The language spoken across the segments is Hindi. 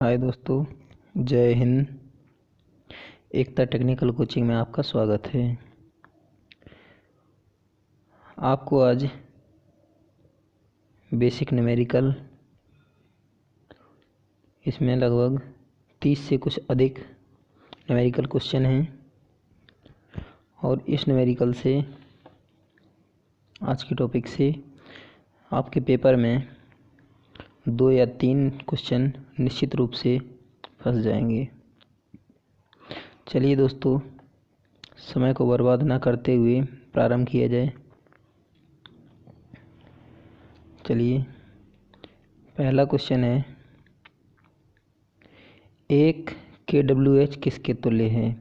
हाय दोस्तों, जय हिंद। एकता टेक्निकल कोचिंग में आपका स्वागत है। आपको आज बेसिक न्यूमेरिकल, इसमें लगभग 30 से कुछ अधिक न्यूमेरिकल क्वेश्चन हैं और इस न्यूमेरिकल से आज के टॉपिक से आपके पेपर में 2 या 3 क्वेश्चन निश्चित रूप से फंस जाएंगे। चलिए दोस्तों, समय को बर्बाद ना करते हुए प्रारंभ किया जाए। चलिए, पहला क्वेश्चन है, एक kWh किसके तुल्य है।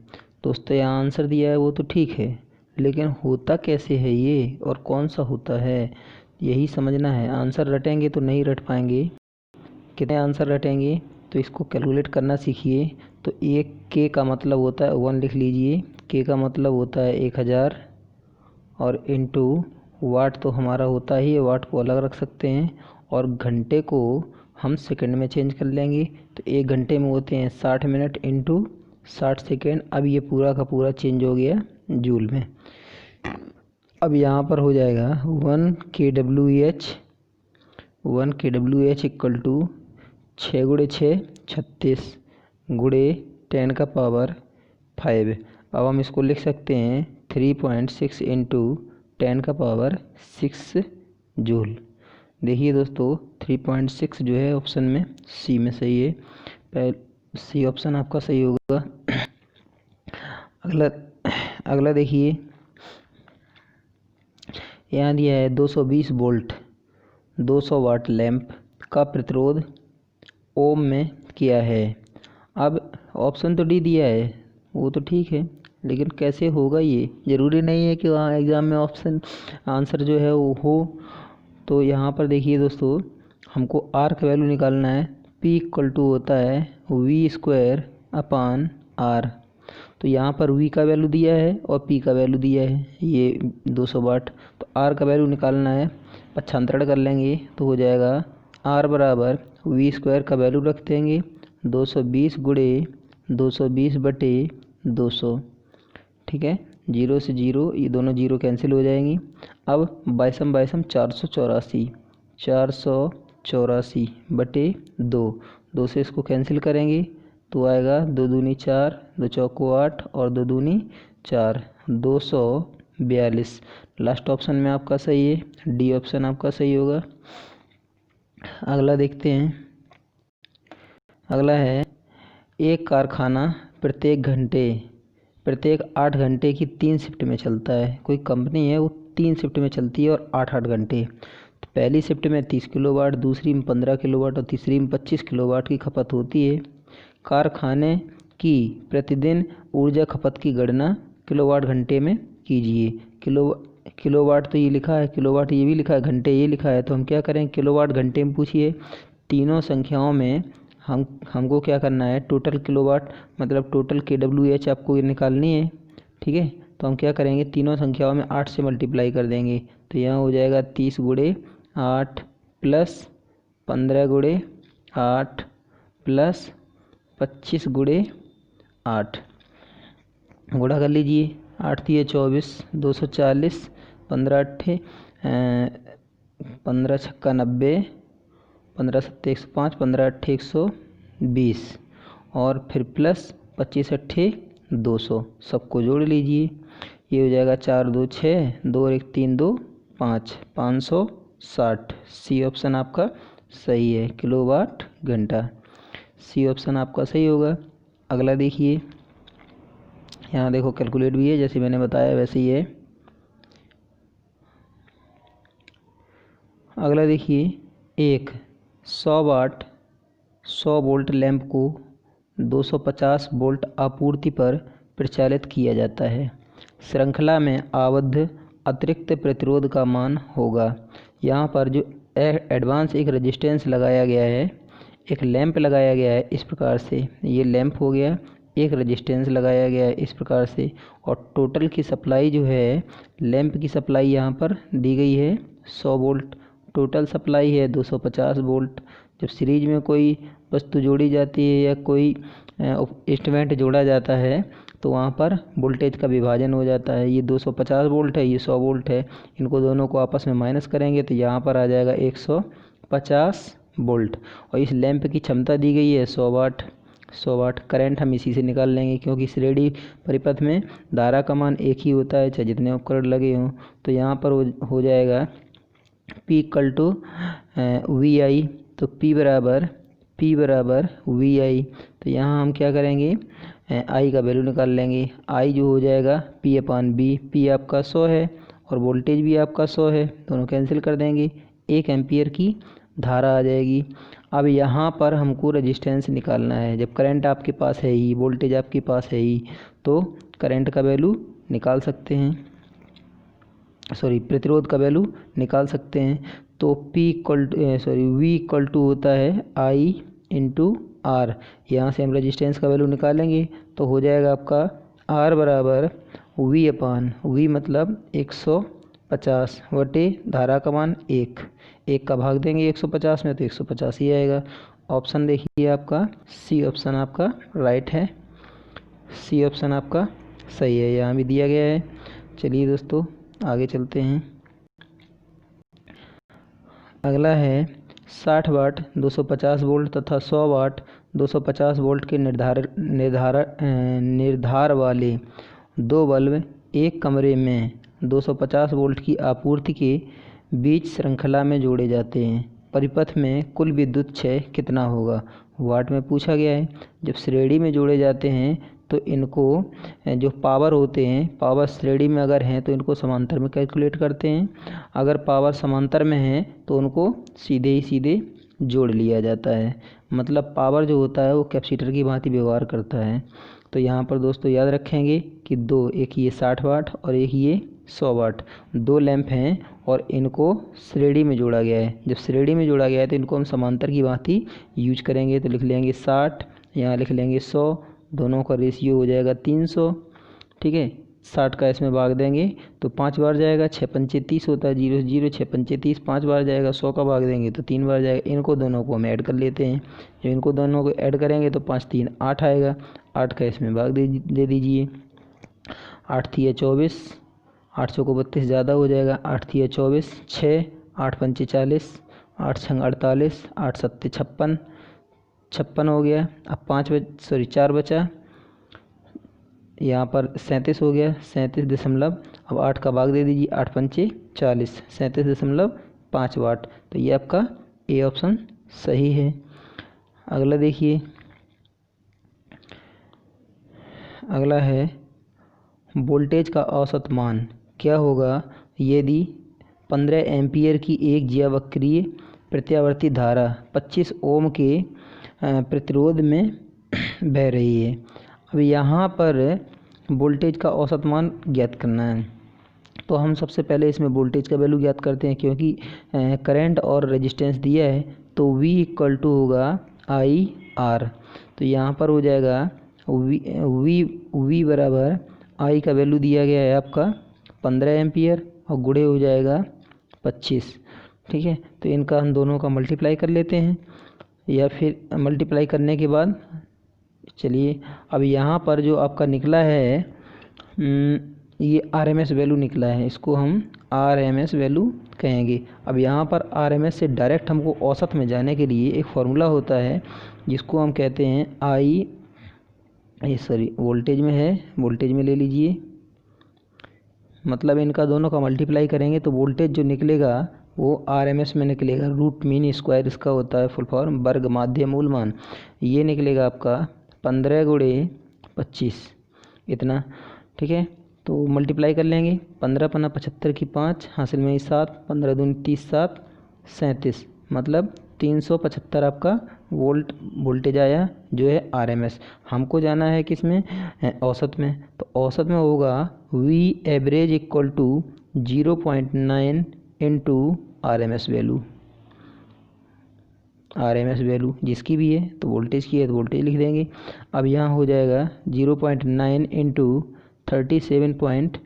दोस्तों, यहाँ आंसर दिया है वो तो ठीक है, लेकिन होता कैसे है ये और कौन सा होता है, यही समझना है। आंसर रटेंगे तो नहीं रट पाएंगे। कितने आंसर रटेंगे तो इसको कैलकुलेट करना सीखिए। तो एक के का मतलब होता है 1, लिख लीजिए। के का मतलब होता है 1000 और इनटू वाट तो हमारा होता ही है, वाट को अलग रख सकते हैं और घंटे को हम सेकंड में चेंज कर लेंगे। तो 1 घंटे में होते हैं 60 मिनट इनटू 60 सेकेंड। अब ये पूरा का पूरा चेंज हो गया जूल में। अब यहाँ पर हो जाएगा 1 kWh इक्वल टू 6 गुणे 6 36 गुणे 10 का पावर 5। अब हम इसको लिख सकते हैं 3.6 इंटू 10 का पावर 6 जूल। देखिए दोस्तों, 3.6 जो है ऑप्शन में सी में सही है। सी ऑप्शन आपका सही होगा। अगला देखिए, यहाँ दिया है 220 वोल्ट 200 वाट लैंप का प्रतिरोध ओम में किया है। अब ऑप्शन तो डी दिया है, वो तो ठीक है, लेकिन कैसे होगा ये ज़रूरी नहीं है कि वहाँ एग्ज़ाम में ऑप्शन आंसर जो है वो हो। तो यहाँ पर देखिए दोस्तों, हमको आर का वैल्यू निकालना है। पी इक्वल टू होता है V² अपान आर। तो यहाँ पर V का वैल्यू दिया है और P का वैल्यू दिया है, ये 200 वाट। तो R का वैल्यू निकालना है, पक्षांतरण कर लेंगे तो हो जाएगा R बराबर V² का वैल्यू रख देंगे 220 गुणे 220 बटे 200। ठीक है, 0 से 0, ये दोनों 0 कैंसिल हो जाएंगी। अब बाईसम 484 बटे 2 से इसको कैंसिल करेंगे तो आएगा 2 दूनी 4, 2 चौको 8 और 2 दूनी 4, 242। लास्ट ऑप्शन में आपका सही है, डी ऑप्शन आपका सही होगा। अगला देखते हैं। अगला है, एक कारखाना प्रत्येक 8 घंटे की 3 शिफ्ट में चलता है। कोई कंपनी है वो 3 शिफ्ट में चलती है और 8 घंटे। तो पहली शिफ्ट में 30 किलोवाट, दूसरी में 15 किलोवाट और तीसरी में 25 किलोवाट की खपत होती है। कारखाने की प्रतिदिन ऊर्जा खपत की गणना किलोवाट घंटे में कीजिए। किलोवाट तो ये लिखा है, किलोवाट ये भी लिखा है, घंटे ये लिखा है, तो हम क्या करें, किलोवाट घंटे में पूछिए। तीनों संख्याओं में हमको क्या करना है, टोटल किलोवाट मतलब टोटल kWh आपको निकालनी है। ठीक है, तो हम क्या करेंगे, तीनों संख्याओं में 8 से मल्टीप्लाई कर देंगे। तो यहाँ हो जाएगा 30 गुणे 8 प्लस 15 गुणे 8 प्लस 25 गुणे 8। गुणा कर लीजिए, 8 तिये 24, 240, 15 अट्ठे 15 छक्का 90, 15 सत्ते 105, 15 अट्ठे 120 और फिर प्लस 25 अट्ठे 200। सबको जोड़ लीजिए, ये हो जाएगा 4 2 6, 2 और 1 3 2 5, 560। सी ऑप्शन आपका सही है, किलोवाट घंटा। सी ऑप्शन आपका सही होगा। अगला देखिए, यहाँ देखो कैलकुलेट भी है, जैसे मैंने बताया वैसे ही है। अगला देखिए, एक 100 वाट 100 वोल्ट लैंप को 250 वोल्ट आपूर्ति पर प्रचालित किया जाता है। श्रृंखला में आबद्ध अतिरिक्त प्रतिरोध का मान होगा। यहाँ पर जो एडवांस एक रेजिस्टेंस लगाया गया है, एक लैंप लगाया गया है इस प्रकार से, ये लैंप हो गया, एक रेजिस्टेंस लगाया गया है इस प्रकार से, और टोटल की सप्लाई जो है, लैंप की सप्लाई यहाँ पर दी गई है 100 वोल्ट, टोटल सप्लाई है 250 वोल्ट। जब सीरीज में कोई वस्तु जोड़ी जाती है या कोई इंस्ट्रूमेंट जोड़ा जाता है तो वहाँ पर वोल्टेज का विभाजन हो जाता है। ये 250 वोल्ट है, ये 100 वोल्ट है, इनको दोनों को आपस में माइनस करेंगे तो यहाँ पर आ जाएगा 150 वोल्ट। और इस लैंप की क्षमता दी गई है 100 वाट। 100 वाट करंट हम इसी से निकाल लेंगे, क्योंकि श्रेणी परिपथ में धारा का मान एक ही होता है चाहे जितने उपकरण लगे हों। तो यहाँ पर हो जाएगा P इक्वल टू वी आई। तो P बराबर वी आई। तो यहाँ हम क्या करेंगे, आई का वैल्यू निकाल लेंगे। आई जो हो जाएगा P अपान बी। P आपका 100 है और वोल्टेज भी आपका 100 है, दोनों कैंसिल कर देंगे, 1 एम्पियर की धारा आ जाएगी। अब यहाँ पर हमको रेजिस्टेंस निकालना है। जब करंट आपके पास है ही, वोल्टेज आपके पास है ही, तो करंट का वैल्यू निकाल सकते हैं, प्रतिरोध का वैल्यू निकाल सकते हैं। तो वी इक्वल टू होता है आई इंटू आर। यहाँ से हम रेजिस्टेंस का वैल्यू निकालेंगे तो हो जाएगा आपका आर बराबर वी अपान वी मतलब 150 बटे धारा का मान 1 का भाग देंगे 150 में तो 150 ही आएगा। ऑप्शन देखिए आपका सी ऑप्शन आपका राइट है, सी ऑप्शन आपका सही है, यहाँ भी दिया गया है। चलिए दोस्तों आगे चलते हैं। अगला है 60 वाट 250 वोल्ट तथा 100 वाट 250 वोल्ट के निर्धार वाले दो बल्ब एक कमरे में 250 वोल्ट की आपूर्ति के बीच श्रृंखला में जोड़े जाते हैं। परिपथ में कुल विद्युत क्षय कितना होगा, वाट में पूछा गया है। जब श्रेणी में जोड़े जाते हैं तो इनको जो पावर होते हैं, पावर श्रेणी में अगर हैं तो इनको समांतर में कैलकुलेट करते हैं, अगर पावर समांतर में है तो उनको सीधे ही सीधे जोड़ लिया जाता है। मतलब पावर जो होता है वो कैपेसिटर की भांति व्यवहार करता है। तो यहाँ पर दोस्तों याद रखेंगे कि दो, एक ये 60 वाट और एक ये 100 वाट, दो लैंप हैं और इनको श्रेणी में जोड़ा गया है। जब श्रेणी में जोड़ा गया है तो इनको हम समांतर की भांति यूज करेंगे। तो लिख लेंगे 60, यहाँ लिख लेंगे 100, दोनों का रेशियो हो जाएगा 300। ठीक है, 60 का इसमें भाग देंगे तो 5 बार जाएगा, 6 पंचे 30 होता है, 0 0 6 पंचे 30 5 बार जाएगा। 100 का भाग देंगे तो 3 बार जाएगा। इनको दोनों को हम ऐड कर लेते हैं। जब इनको दोनों को ऐड करेंगे तो 5 3 8 आएगा, 8 का इसमें भाग दे दीजिए। 8 3 24, 800 को 32 ज़्यादा हो जाएगा, 8 3 24, 6 8 पंचे 40, 8 6 48, 8 7 56, 56 हो गया। अब 4 बचा, यहाँ पर 37 हो गया, 37 दशमलव, अब 8 का भाग दे दीजिए, 8 पंचे 40, 37.5 वाट। तो ये आपका ए ऑप्शन सही है। अगला देखिए, अगला है वोल्टेज का औसत मान क्या होगा यदि 15 एम्पियर की एक ज्यावक्रीय प्रत्यावर्ती धारा 25 ओम के प्रतिरोध में बह रही है। अब यहाँ पर वोल्टेज का औसत मान ज्ञात करना है। तो हम सबसे पहले इसमें वोल्टेज का वैल्यू ज्ञात करते हैं, क्योंकि करंट और रेजिस्टेंस दिया है। तो V इक्वल टू होगा आई आर। तो यहाँ पर हो जाएगा V बराबर आई का वैल्यू दिया गया है आपका 15 एम्पियर और गुणे हो जाएगा 25। ठीक है, तो इनका हम दोनों का मल्टीप्लाई कर लेते हैं, या फिर मल्टीप्लाई करने के बाद चलिए अब यहाँ पर जो आपका निकला है ये RMS वैल्यू निकला है, इसको हम RMS वैल्यू कहेंगे। अब यहाँ पर RMS से डायरेक्ट हमको औसत में जाने के लिए एक फार्मूला होता है जिसको हम कहते हैं वोल्टेज में है, वोल्टेज में ले लीजिए। मतलब इनका दोनों का मल्टीप्लाई करेंगे तो वोल्टेज जो निकलेगा वो RMS में निकलेगा। रूट मीन स्क्वायर इसका होता है फुल फॉर्म, वर्ग माध्य मूल मान। ये निकलेगा आपका 15 गुणे 25 इतना। ठीक है, तो मल्टीप्लाई कर लेंगे, 15 पन्ना 75 की 5, हासिल में ही 7, 15 दूनी 30 7 37, मतलब 375 आपका वोल्टेज आया जो है RMS। हमको जाना है किस में, औसत में। तो औसत में होगा V average equal to 0.9 into RMS value जिसकी भी है, तो वोल्टेज की है तो वोल्टेज लिख देंगे। अब यहाँ हो जाएगा 0.9 इंटू 37.5,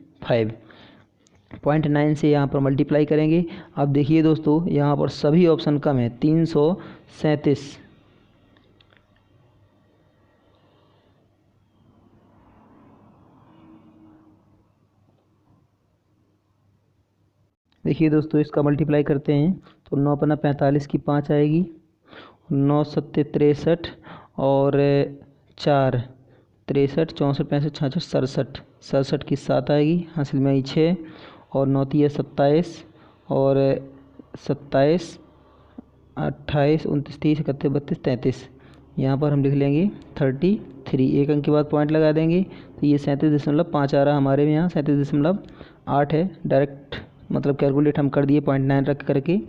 0.9 से यहाँ पर मल्टीप्लाई करेंगे। अब देखिए दोस्तों यहाँ पर सभी ऑप्शन कम है, 337 देखिए दोस्तों, इसका मल्टीप्लाई करते हैं तो 9 पन्ना 45 की 5 आएगी, 9 सत्ते 63 और 4 63 64 65 66 67 67 की 7 आएगी, हासिल में आई 6 और 9 तिया 27 और 27 28 29 30 31 32 33। यहाँ पर हम लिख लेंगे 33। एक अंक के बाद पॉइंट लगा देंगे तो ये 37.5 आ रहा हमारे में, यहाँ 37.8 है। डायरेक्ट मतलब कैलकुलेट हम कर दिए 0.9 रख करके।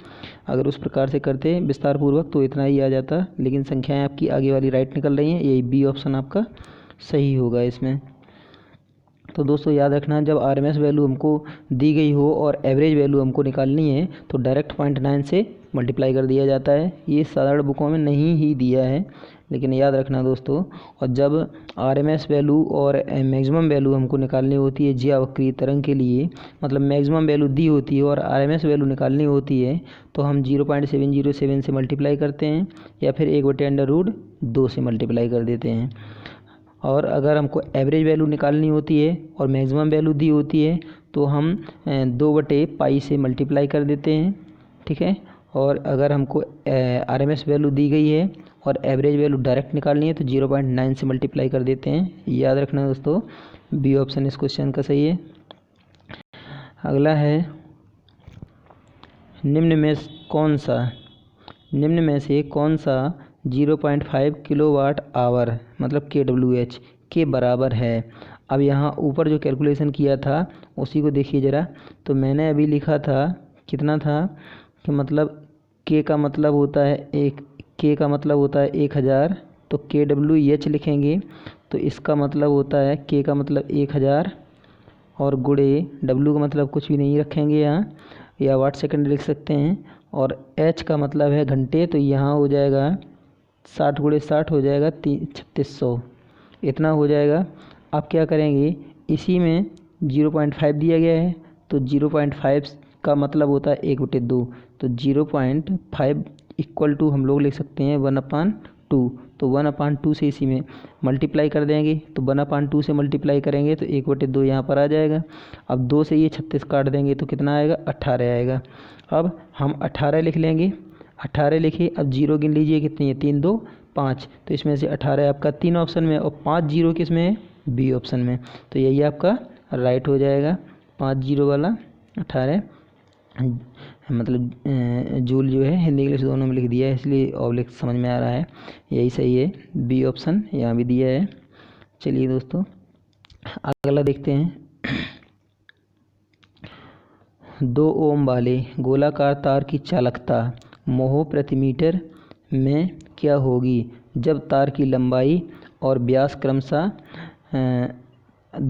अगर उस प्रकार से करते विस्तार पूर्वक तो इतना ही आ जाता, लेकिन संख्याएं आपकी आगे वाली राइट निकल रही हैं, यही बी ऑप्शन आपका सही होगा इसमें। तो दोस्तों याद रखना, जब आरएमएस वैल्यू हमको दी गई हो और एवरेज वैल्यू हमको निकालनी है तो डायरेक्ट 0.9 से मल्टीप्लाई कर दिया जाता है। ये साधारण बुकों में नहीं ही दिया है, लेकिन याद रखना दोस्तों। और जब आरएमएस वैल्यू और मैक्सिमम वैल्यू हमको निकालनी होती है ज्यावक्रीय तरंग के लिए, मतलब मैक्सिमम वैल्यू दी होती है और आरएमएस वैल्यू निकालनी होती है, तो हम 0.707 से मल्टीप्लाई करते हैं या फिर 1/√2 से मल्टीप्लाई कर देते हैं। और अगर हमको एवरेज वैल्यू निकालनी होती है और मैक्सिमम वैल्यू दी होती है तो हम 2/π से मल्टीप्लाई कर देते हैं, ठीक है। और अगर हमको आरएमएस वैल्यू दी गई है और एवरेज वैल्यू डायरेक्ट निकालनी है तो 0.9 से मल्टीप्लाई कर देते हैं। याद रखना दोस्तों, बी ऑप्शन इस क्वेश्चन का सही है। अगला है, निम्न में से कौन सा 0.5 किलोवाट आवर मतलब kWh के बराबर है। अब यहाँ ऊपर जो कैलकुलेशन किया था उसी को देखिए ज़रा। तो मैंने अभी लिखा था, कितना था कि मतलब k का मतलब होता है 1000, तो kWh लिखेंगे तो इसका मतलब होता है k का मतलब 1000 और गुणे w का मतलब कुछ भी नहीं रखेंगे यहाँ, या वाट सेकंड लिख सकते हैं, और h का मतलब है घंटे, तो यहाँ हो जाएगा 60 गुणे 60 हो जाएगा 3600, इतना हो जाएगा। अब क्या करेंगे, इसी में 0.5 दिया गया है तो 0.5 का मतलब होता है 1/2, तो 0.5 इक्वल टू हम लोग लिख सकते हैं 1/2। तो 1/2 से इसी में मल्टीप्लाई कर देंगे, तो 1/2 से मल्टीप्लाई करेंगे तो 1/2 यहाँ पर आ जाएगा। अब 2 से ये 36 काट देंगे तो कितना आएगा, 18 आएगा। अब हम 18 लिख लेंगे, 18 लिखे। अब जीरो गिन लीजिए कितनी है, 3 2 5, तो इसमें से 18 आपका 3 ऑप्शन में और 5 जीरो किस में है, बी ऑप्शन में। तो यही आपका राइट हो जाएगा, 5 जीरो वाला 18, मतलब जूल जो है हिंदी इंग्लिश दोनों में लिख दिया है इसलिए ऑब्लिक समझ में आ रहा है, यही सही है, बी ऑप्शन यहाँ भी दिया है। चलिए दोस्तों अगला देखते हैं। 2 ओम वाले गोलाकार तार की चालकता मोह प्रति मीटर में क्या होगी जब तार की लंबाई और व्यास क्रमशः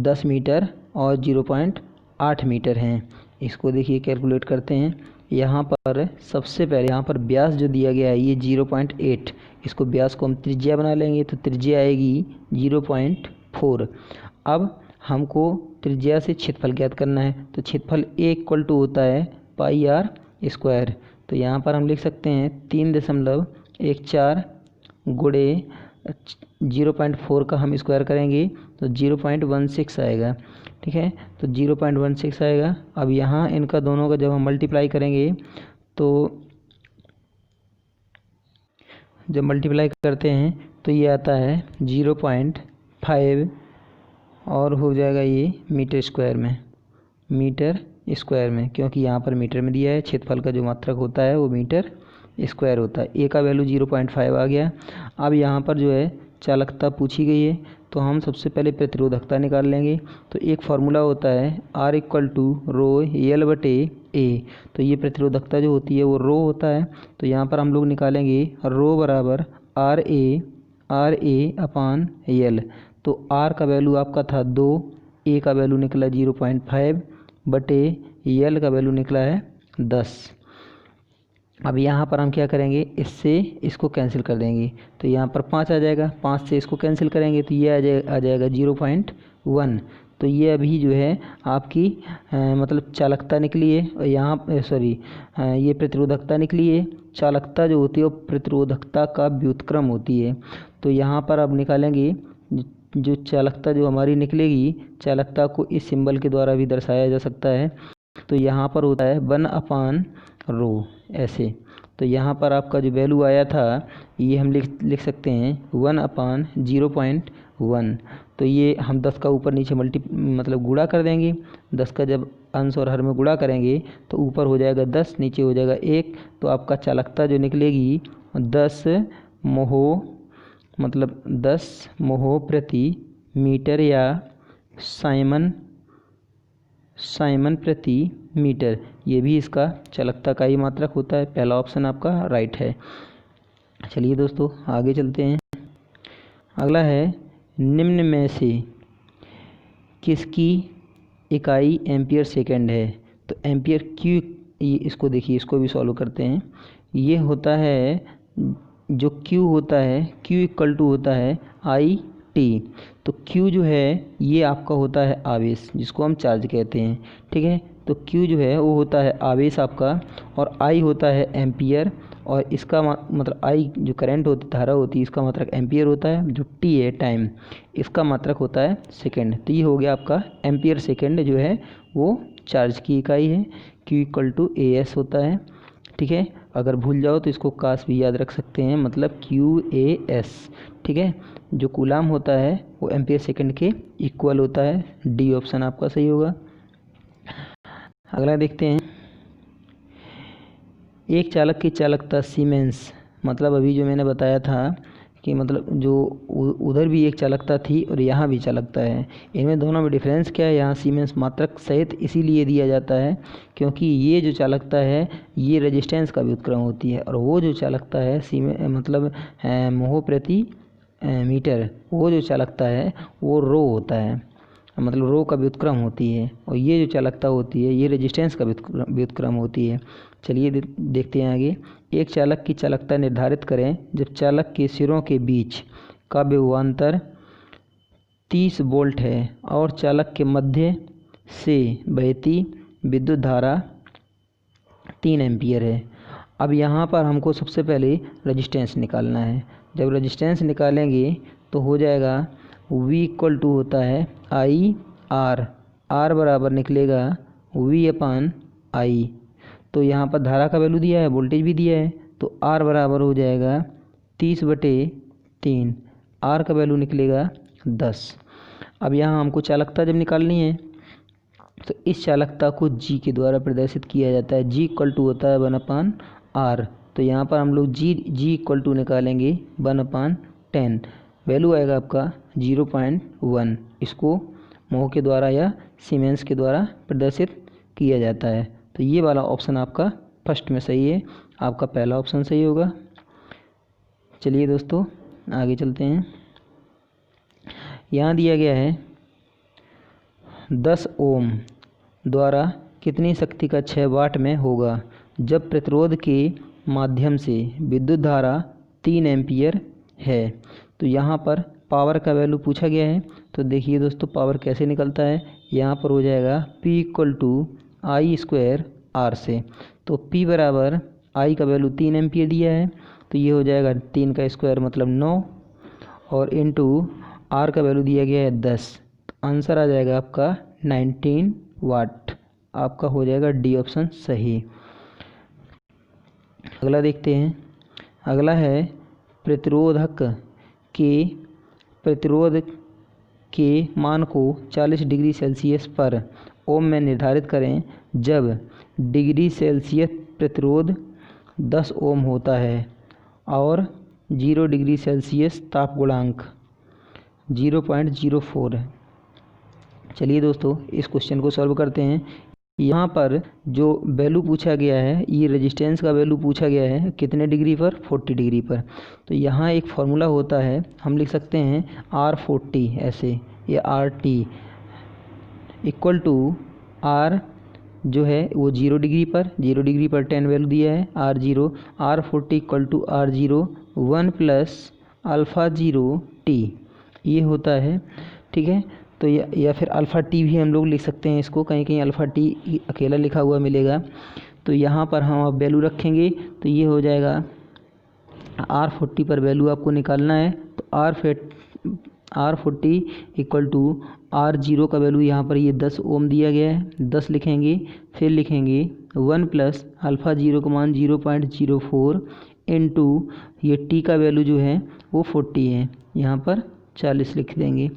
10 मीटर और 0.8 मीटर हैं। इसको देखिए कैलकुलेट करते हैं। यहाँ पर सबसे पहले यहाँ पर व्यास जो दिया गया है ये 0.8, इसको व्यास को हम त्रिज्या बना लेंगे तो त्रिज्या आएगी 0.4। अब हमको त्रिज्या से क्षेत्रफल ज्ञात करना है, तो क्षेत्रफल A इक्वल टू होता है πr²। तो यहाँ पर हम लिख सकते हैं 3.14 गुणे 0.4 का हम स्क्वायर करेंगे तो 0.16 आएगा, ठीक है। तो 0.16 आएगा। अब यहाँ इनका दोनों का जब हम मल्टीप्लाई करेंगे तो जब मल्टीप्लाई करते हैं तो ये आता है 0.5 और हो जाएगा ये मीटर स्क्वायर में, क्योंकि यहाँ पर मीटर में दिया है, क्षेत्रफल का जो मात्रक होता है वो मीटर स्क्वायर होता है। ए का वैल्यू 0.5 आ गया। अब यहाँ पर जो है चालकता पूछी गई है तो हम सबसे पहले प्रतिरोधकता निकाल लेंगे। तो एक फार्मूला होता है R इक्वल टू ρL/A। तो ये प्रतिरोधकता जो होती है वो रो होता है, तो यहाँ पर हम लोग निकालेंगे रो बराबर RA/L। तो R का वैल्यू आपका था 2, A का वैल्यू निकला 0.5 बटे L का वैल्यू निकला है 10। अब यहाँ पर हम क्या करेंगे, इससे इसको कैंसिल कर देंगे तो यहाँ पर 5 आ जाएगा, 5 से इसको कैंसिल करेंगे तो ये आ जाएगा 0.1। तो ये अभी जो है आपकी मतलब चालकता निकली है, और यहाँ ये प्रतिरोधकता निकली है। चालकता जो होती है वो प्रतिरोधकता का व्युत्क्रम होती है। तो यहाँ पर अब निकालेंगे जो चालकता जो हमारी निकलेगी, चालकता को इस सिंबल के द्वारा भी दर्शाया जा सकता है। तो यहाँ पर होता है 1/रो ऐसे। तो यहाँ पर आपका जो वैल्यू आया था ये हम लिख सकते हैं 1/0.1। तो ये हम 10 का ऊपर नीचे मतलब गुणा कर देंगे। 10 का जब अंश और हर में गुणा करेंगे तो ऊपर हो जाएगा 10, नीचे हो जाएगा 1। तो आपका चालकता जो निकलेगी 10 मोहो मतलब 10 मोहो प्रति मीटर या साइमन प्रति मीटर। ये भी इसका चालकता का ही मात्रक होता है। पहला ऑप्शन आपका राइट है। चलिए दोस्तों आगे चलते हैं। अगला है निम्न में से किसकी इकाई एम्पियर सेकंड है। तो एम्पियर क्यू, इसको देखिए, इसको भी सॉल्व करते हैं। ये होता है जो क्यू होता है, क्यू इक्वल टू होता है आई टी। तो क्यू जो है ये आपका होता है आवेश, जिसको हम चार्ज कहते हैं, ठीक है। तो क्यू जो है वो होता है आवेश आपका, और आई होता है एम्पियर, और इसका मतलब आई जो करंट होती, धारा होती है, इसका मात्रक एम्पियर होता है। जो टी है टाइम, इसका मात्रक होता है सेकंड। तो ये हो गया आपका एम्पियर सेकंड जो है वो चार्ज की इकाई है। Q equal to A S होता है, ठीक है। अगर भूल जाओ तो इसको कास भी याद रख सकते हैं, मतलब क्यू ए एस, ठीक है। जो कूलाम होता है वो एम्पियर सेकंड के इक्वल होता है। डी ऑप्शन आपका सही होगा। अगला देखते हैं। एक चालक की चालकता सीमेंस, मतलब अभी जो मैंने बताया था कि मतलब जो उधर भी एक चालकता थी और यहाँ भी चालकता है, इनमें दोनों में डिफरेंस क्या है। यहाँ सीमेंस मात्रक सहित इसीलिए दिया जाता है क्योंकि ये जो चालकता है ये रेजिस्टेंस का व्युत्क्रम होती है, और वो जो चालकता है मतलब मोह प्रति मीटर, वो जो चालकता है वो रो होता है, मतलब रो का व्युत्क्रम होती है। और ये जो चालकता होती है ये रेजिस्टेंस का व्युत्क्रम होती है। चलिए देखते हैं आगे। एक चालक की चालकता निर्धारित करें जब चालक के सिरों के बीच का विभवांतर 30 वोल्ट है और चालक के मध्य से बहती विद्युत धारा 3 एम्पियर है। अब यहाँ पर हमको सबसे पहले रेजिस्टेंस निकालना है। जब रेजिस्टेंस निकालेंगे तो हो जाएगा V इक्वल टू होता है आई आर, आर बराबर निकलेगा V/I। तो यहाँ पर धारा का वैल्यू दिया है, वोल्टेज भी दिया है, तो आर बराबर हो जाएगा 30/3। आर का वैल्यू निकलेगा 10। अब यहाँ हमको चालकता जब निकालनी है तो इस चालकता को जी के द्वारा प्रदर्शित किया जाता है। जी इक्वल टू होता है 1/R। तो यहाँ पर हम लोग जी इक्वल टू निकालेंगे 1/10। वैल्यू आएगा आपका 0.1। इसको मोह के द्वारा या सीमेंस के द्वारा प्रदर्शित किया जाता है। तो ये वाला ऑप्शन आपका फर्स्ट में सही है, आपका पहला ऑप्शन सही होगा। चलिए दोस्तों आगे चलते हैं। यहाँ दिया गया है 10 ओम द्वारा कितनी शक्ति का 6 वाट में होगा जब प्रतिरोध के माध्यम से विद्युत धारा 3 एम्पियर है। तो यहाँ पर पावर का वैल्यू पूछा गया है। तो देखिए दोस्तों पावर कैसे निकलता है। यहाँ पर हो जाएगा P equal to I square R से। तो P बराबर आई का वैल्यू 3 एम्पियर दिया है, तो ये हो जाएगा 3 का स्क्वायर मतलब 9, और इनटू आर का वैल्यू दिया गया है 10। तो आंसर आ जाएगा आपका 19 वाट। आपका हो जाएगा डी ऑप्शन सही। अगला देखते हैं। अगला है प्रतिरोध के मान को 40 डिग्री सेल्सियस पर ओम में निर्धारित करें जब डिग्री सेल्सियस प्रतिरोध 10 ओम होता है और 0 डिग्री सेल्सियस ताप गुणांक 0.04 है। चलिए दोस्तों इस क्वेश्चन को सॉल्व करते हैं। यहाँ पर जो वैल्यू पूछा गया है ये रेजिस्टेंस का वैल्यू पूछा गया है कितने डिग्री पर, 40 डिग्री पर। तो यहाँ एक फार्मूला होता है, हम लिख सकते हैं R40 ऐसे, ये RT इक्वल टू R जो है वो 0 डिग्री पर 10 वैल्यू दिया है R0, R40 equal to R0 1 plus alpha 0 T ये होता है, ठीक है। तो या फिर अल्फ़ा टी भी हम लोग लिख सकते हैं इसको, कहीं कहीं अल्फ़ा टी अकेला लिखा हुआ मिलेगा। तो यहाँ पर हम अब वैल्यू रखेंगे तो ये हो जाएगा R40 पर वैल्यू आपको निकालना है। तो R40 इक्वल टू R0 का वैल्यू यहाँ पर ये 10 ओम दिया गया है, 10 लिखेंगे। फिर लिखेंगे 1 प्लस अल्फ़ा 0 का मान 0.04 इंटू ये टी का वैल्यू जो है वो 40 है, यहाँ पर 40 लिख देंगे।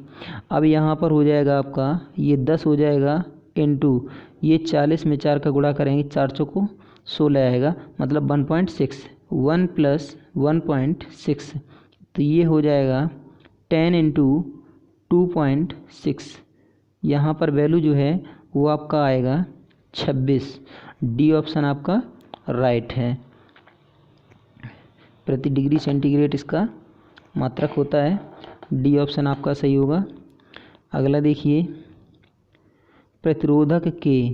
अब यहाँ पर हो जाएगा आपका ये 10 हो जाएगा इंटू ये 40 में 4 का गुणा करेंगे, 4 चौको 16 आएगा, मतलब 1.6, 1 प्लस 1.6, तो ये हो जाएगा 10 इंटू 2.6। यहाँ पर वैल्यू जो है वो आपका आएगा 26। डी ऑप्शन आपका राइट है। प्रति डिग्री सेंटीग्रेड इसका मात्रक होता है, डी ऑप्शन आपका सही होगा। अगला देखिए, प्रतिरोधक के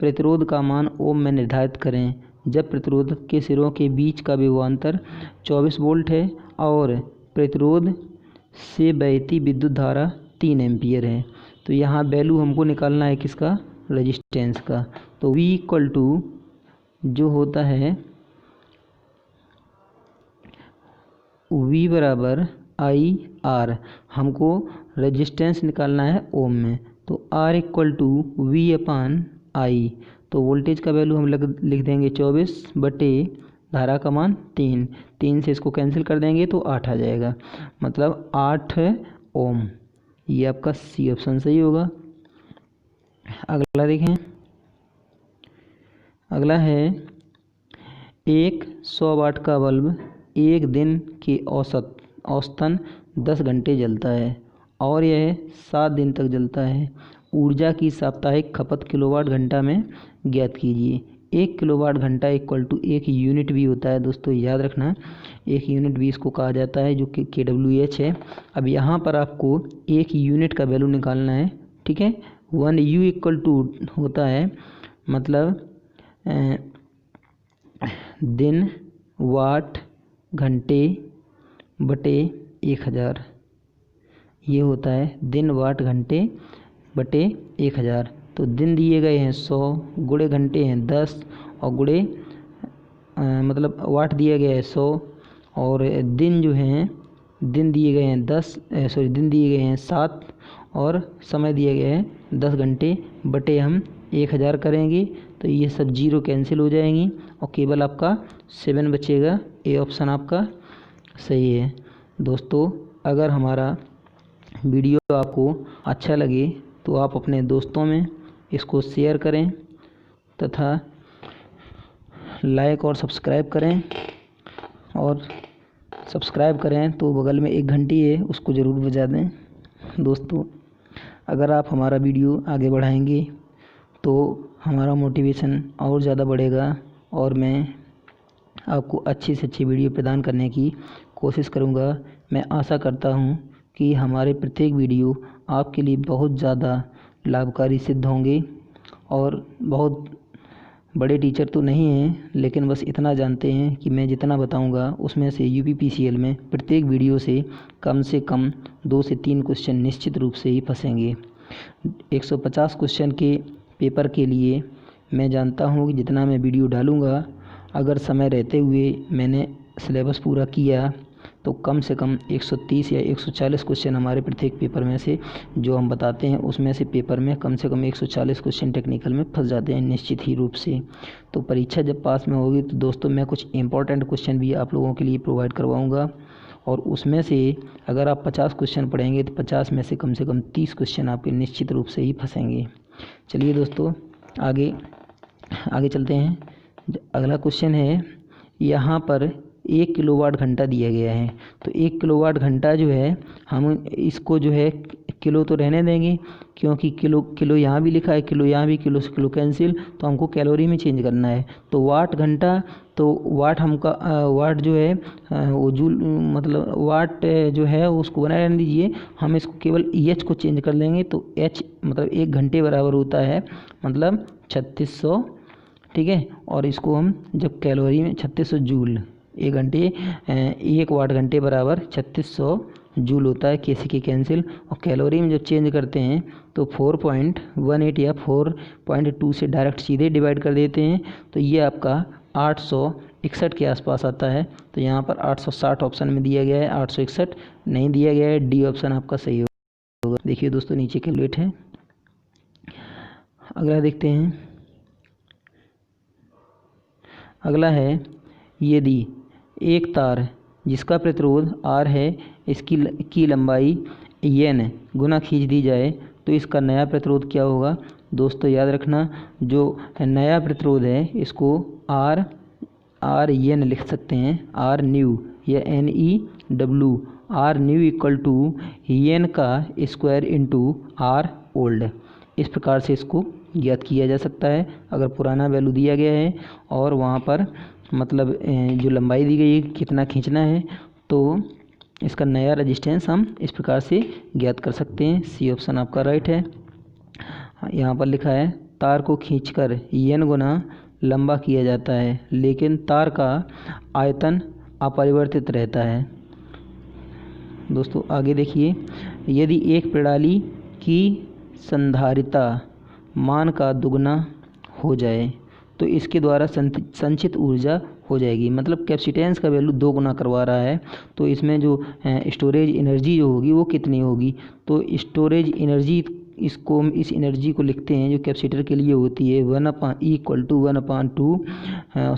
प्रतिरोध का मान ओम में निर्धारित करें जब प्रतिरोधक के सिरों के बीच का विभवांतर 24 वोल्ट है और प्रतिरोध से बहती विद्युत धारा 3 एम्पियर है। तो यहाँ वैल्यू हमको निकालना है किसका, रेजिस्टेंस का। तो V इक्वल टू जो होता है V बराबर IR, हमको रेजिस्टेंस निकालना है ओम में, तो R equal to V upon I। तो वोल्टेज का वैल्यू हम लिख देंगे 24 बटे धारा का मान 3, 3 से इसको कैंसिल कर देंगे तो 8 आ जाएगा, मतलब 8 ओम। ये आपका सी ऑप्शन सही होगा। अगला देखें, अगला है एक 100 वाट का बल्ब एक दिन के औसतन 10 घंटे जलता है और यह 7 दिन तक जलता है। ऊर्जा की साप्ताहिक खपत किलोवाट घंटा में ज्ञात कीजिए। 1 किलोवाट घंटा इक्वल टू 1 यूनिट भी होता है दोस्तों, याद रखना, 1 यूनिट भी इसको कहा जाता है, जो कि kWh है। अब यहाँ पर आपको 1 यूनिट का वैल्यू निकालना है, ठीक है। 1 U इक्वल टू होता है मतलब दिन वाट घंटे बटे 1000, ये होता है दिन वाट घंटे बटे 1000। तो दिन दिए गए हैं 100, गुणे घंटे हैं 10 और गुणे मतलब वाट दिया गया है 100 और दिन जो हैं दिन दिए गए हैं दिन दिए गए हैं 7 और समय दिया गया है 10 घंटे, बटे हम 1000 करेंगे तो ये सब जीरो कैंसिल हो जाएंगी और केवल आपका 7 बचेगा। ए ऑप्शन आपका सही है। दोस्तों, अगर हमारा वीडियो आपको अच्छा लगे तो आप अपने दोस्तों में इसको शेयर करें तथा लाइक और सब्सक्राइब करें, और सब्सक्राइब करें तो बगल में एक घंटी है उसको ज़रूर बजा दें। दोस्तों, अगर आप हमारा वीडियो आगे बढ़ाएंगे तो हमारा मोटिवेशन और ज़्यादा बढ़ेगा और मैं आपको अच्छी से अच्छी वीडियो प्रदान करने की कोशिश करूँगा। मैं आशा करता हूँ कि हमारे प्रत्येक वीडियो आपके लिए बहुत ज़्यादा लाभकारी सिद्ध होंगे। और बहुत बड़े टीचर तो नहीं हैं, लेकिन बस इतना जानते हैं कि मैं जितना बताऊंगा उसमें से UPPCL में प्रत्येक वीडियो से कम 2 से 3 क्वेश्चन निश्चित रूप से ही फंसेंगे। 150 क्वेश्चन के पेपर के लिए मैं जानता हूं कि जितना मैं वीडियो डालूंगा, अगर समय रहते हुए मैंने सिलेबस पूरा किया तो कम से कम 130 या 140 क्वेश्चन हमारे प्रत्येक पेपर में से जो हम बताते हैं उसमें से पेपर में कम से कम 140 क्वेश्चन टेक्निकल में फंस जाते हैं निश्चित ही रूप से। तो परीक्षा जब पास में होगी तो दोस्तों मैं कुछ इंपॉर्टेंट क्वेश्चन भी आप लोगों के लिए प्रोवाइड करवाऊँगा, और उसमें से अगर आप 50 क्वेश्चन पढ़ेंगे तो 50 में से कम 30 क्वेश्चन आपके निश्चित रूप से ही फंसेंगे। चलिए दोस्तों, आगे चलते हैं। अगला क्वेश्चन है, यहाँ पर 1 किलोवाट घंटा दिया गया है, तो 1 किलोवाट घंटा जो है हम इसको जो है किलो तो रहने देंगे, क्योंकि किलो यहाँ भी लिखा है, किलो यहाँ भी, किलो से किलो कैंसिल, तो हमको कैलोरी में चेंज करना है। तो वाट घंटा, तो वाट हमका वाट जो है वो जूल मतलब वाट जो है उसको बनाए रहने दीजिए, हम इसको केवल EH को चेंज कर लेंगे। तो H मतलब 1 घंटे बराबर होता है मतलब 3600, ठीक है। और इसको हम जब कैलोरी में 3600 जूल, 1 वाट घंटे बराबर 3600 जूल होता है, KC के कैंसिल, और कैलोरी में जब चेंज करते हैं तो 4.18 या 4.2 से डायरेक्ट सीधे डिवाइड कर देते हैं, तो ये आपका 861 के आसपास आता है। तो यहाँ पर 860 ऑप्शन में दिया गया है, 861 नहीं दिया गया है। डी ऑप्शन आपका सही होगा। देखिए दोस्तों नीचे कैलकुलेट है। अगला देखते हैं। अगला है यदि एक तार जिसका प्रतिरोध R है इसकी लंबाई N गुना खींच दी जाए तो इसका नया प्रतिरोध क्या होगा। दोस्तों याद रखना जो नया प्रतिरोध है इसको आर एन लिख सकते हैं, आर न्यू या NEW। R new equal to N का स्क्वायर इंटू आर ओल्ड। इस प्रकार से इसको ज्ञात किया जा सकता है। अगर पुराना वैल्यू दिया गया है और वहाँ पर मतलब जो लंबाई दी गई है कितना खींचना है तो इसका नया रेजिस्टेंस हम इस प्रकार से ज्ञात कर सकते हैं। सी ऑप्शन आपका राइट है। यहाँ पर लिखा है तार को खींचकर n गुना लंबा किया जाता है लेकिन तार का आयतन अपरिवर्तित रहता है। दोस्तों आगे देखिए, यदि एक प्रणाली की संधारिता मान का दुगना हो जाए तो इसके द्वारा संचित ऊर्जा हो जाएगी। मतलब कैपेसिटेंस का वैल्यू 2 गुना करवा रहा है तो इसमें जो स्टोरेज एनर्जी जो होगी वो कितनी होगी। तो स्टोरेज एनर्जी इसको इस एनर्जी को लिखते हैं जो कैपेसिटर के लिए होती है 1/2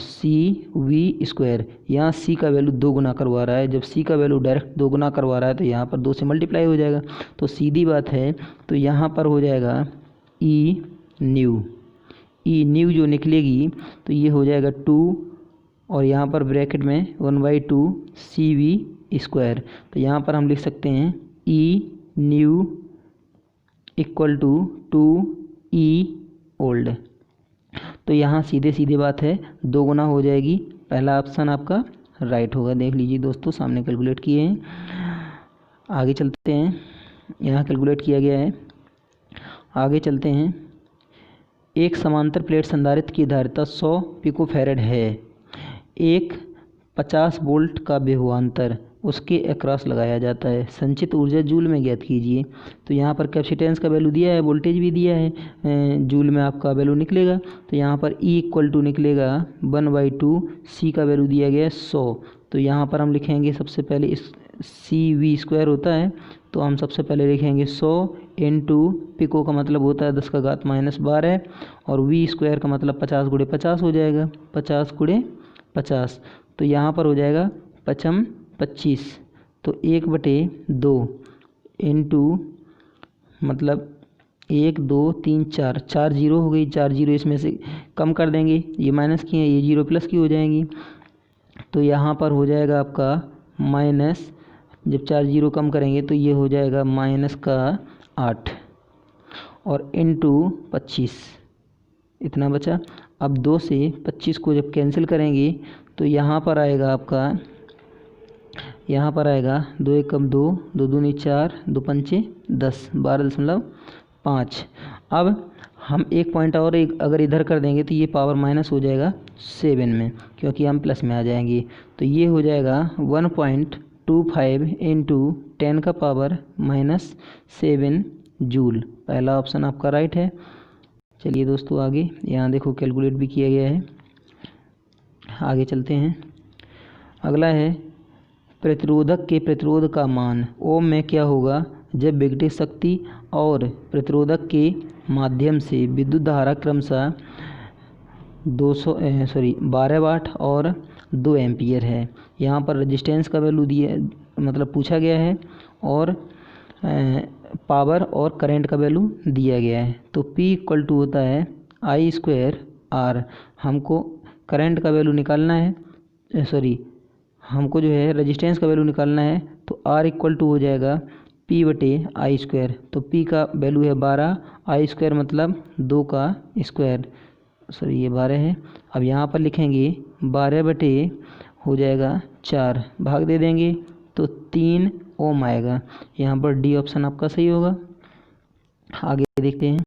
CV²। यहाँ C का वैल्यू 2 गुना करवा रहा है। जब C का वैल्यू डायरेक्ट 2 गुना करवा रहा है तो यहाँ पर 2 से मल्टीप्लाई हो जाएगा। तो सीधी बात है तो यहाँ पर हो जाएगा E न्यू जो निकलेगी तो ये हो जाएगा 2 और यहाँ पर ब्रैकेट में 1/2 CV²। तो यहाँ पर हम लिख सकते हैं E new equal to 2E old. तो यहाँ सीधे बात है 2 गुना हो जाएगी। पहला ऑप्शन आपका राइट होगा। देख लीजिए दोस्तों सामने कैलकुलेट किए हैं। आगे चलते हैं, यहाँ कैलकुलेट किया गया है। आगे चलते हैं। एक समांतर प्लेट संधारित्र की धारिता 100 पिकोफैरेड है। एक 50 वोल्ट का विभवांतर उसके अक्रॉस लगाया जाता है। संचित ऊर्जा जूल में ज्ञात कीजिए। तो यहाँ पर कैपेसिटेंस का वैल्यू दिया है, वोल्टेज भी दिया है, जूल में आपका वैल्यू निकलेगा। तो यहाँ पर E इक्वल टू निकलेगा 1/2, C का वैल्यू दिया गया है 100। तो यहाँ पर हम लिखेंगे सबसे पहले इस CV² होता है तो हम सबसे पहले लिखेंगे 100 इंटू पिको का मतलब होता है 10⁻⁻12 और V² का मतलब 50 × 50 हो जाएगा, 50 × 50। तो यहाँ पर हो जाएगा 25। तो 1/2 इंटू मतलब 1 2 3 4 4 जीरो हो गई। 4 जीरो इसमें से कम कर देंगे, ये माइनस की है, ये जीरो प्लस की हो जाएंगी। तो यहाँ पर हो जाएगा आपका माइनस, जब 4 जीरो कम करेंगे तो ये हो जाएगा -8 और इंटू 25 इतना बचा। अब 2 से 25 को जब कैंसिल करेंगे तो यहाँ पर आएगा आपका 2 1 2 2 दूनी 4 2 पंचे 10 12.5। अब हम एक पॉइंट और अगर इधर कर देंगे तो ये पावर माइनस हो जाएगा 7 में क्योंकि हम प्लस में आ जाएंगे। तो ये हो जाएगा 1.25 इंटू 10⁻⁻7 जूल। पहला ऑप्शन आपका राइट है। चलिए दोस्तों आगे, यहाँ देखो कैलकुलेट भी किया गया है। आगे चलते हैं। अगला है प्रतिरोधक के प्रतिरोध का मान ओम में क्या होगा जब विघटित शक्ति और प्रतिरोधक के माध्यम से विद्युत धारा क्रमशः 12 वाट और 2 एम्पियर है। यहाँ पर रेजिस्टेंस का वैल्यू दिया मतलब पूछा गया है और पावर और करंट का वैल्यू दिया गया है। तो P इक्वल टू होता है I²R। हमको करंट का वैल्यू निकालना है, हमको जो है रेजिस्टेंस का वैल्यू निकालना है। तो R इक्वल टू हो जाएगा P/I²। तो P का वैल्यू है 12, I² मतलब 2 का स्क्वायर, ये 12 है। अब यहाँ पर लिखेंगे 12 हो जाएगा 4, भाग दे देंगे तो 3 ओम आएगा। यहाँ पर डी ऑप्शन आपका सही होगा। आगे देखते हैं।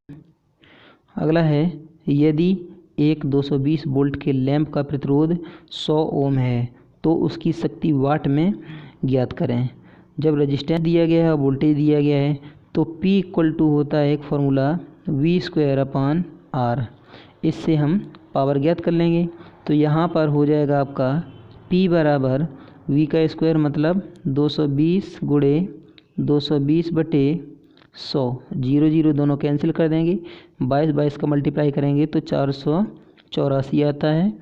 अगला है यदि एक 220 वोल्ट के लैंप का प्रतिरोध 100 ओम है तो उसकी शक्ति वाट में ज्ञात करें। जब रेजिस्टेंस दिया गया है, वोल्टेज दिया गया है तो P इक्वल टू होता है एक फार्मूला V²/R। इससे हम पावर ज्ञात कर लेंगे। तो यहाँ पर हो जाएगा आपका P बराबर V² मतलब 220 × 220/100 100, 0 0 दोनों कैंसिल कर देंगे, 22 22 का मल्टीप्लाई करेंगे तो 484 आता है।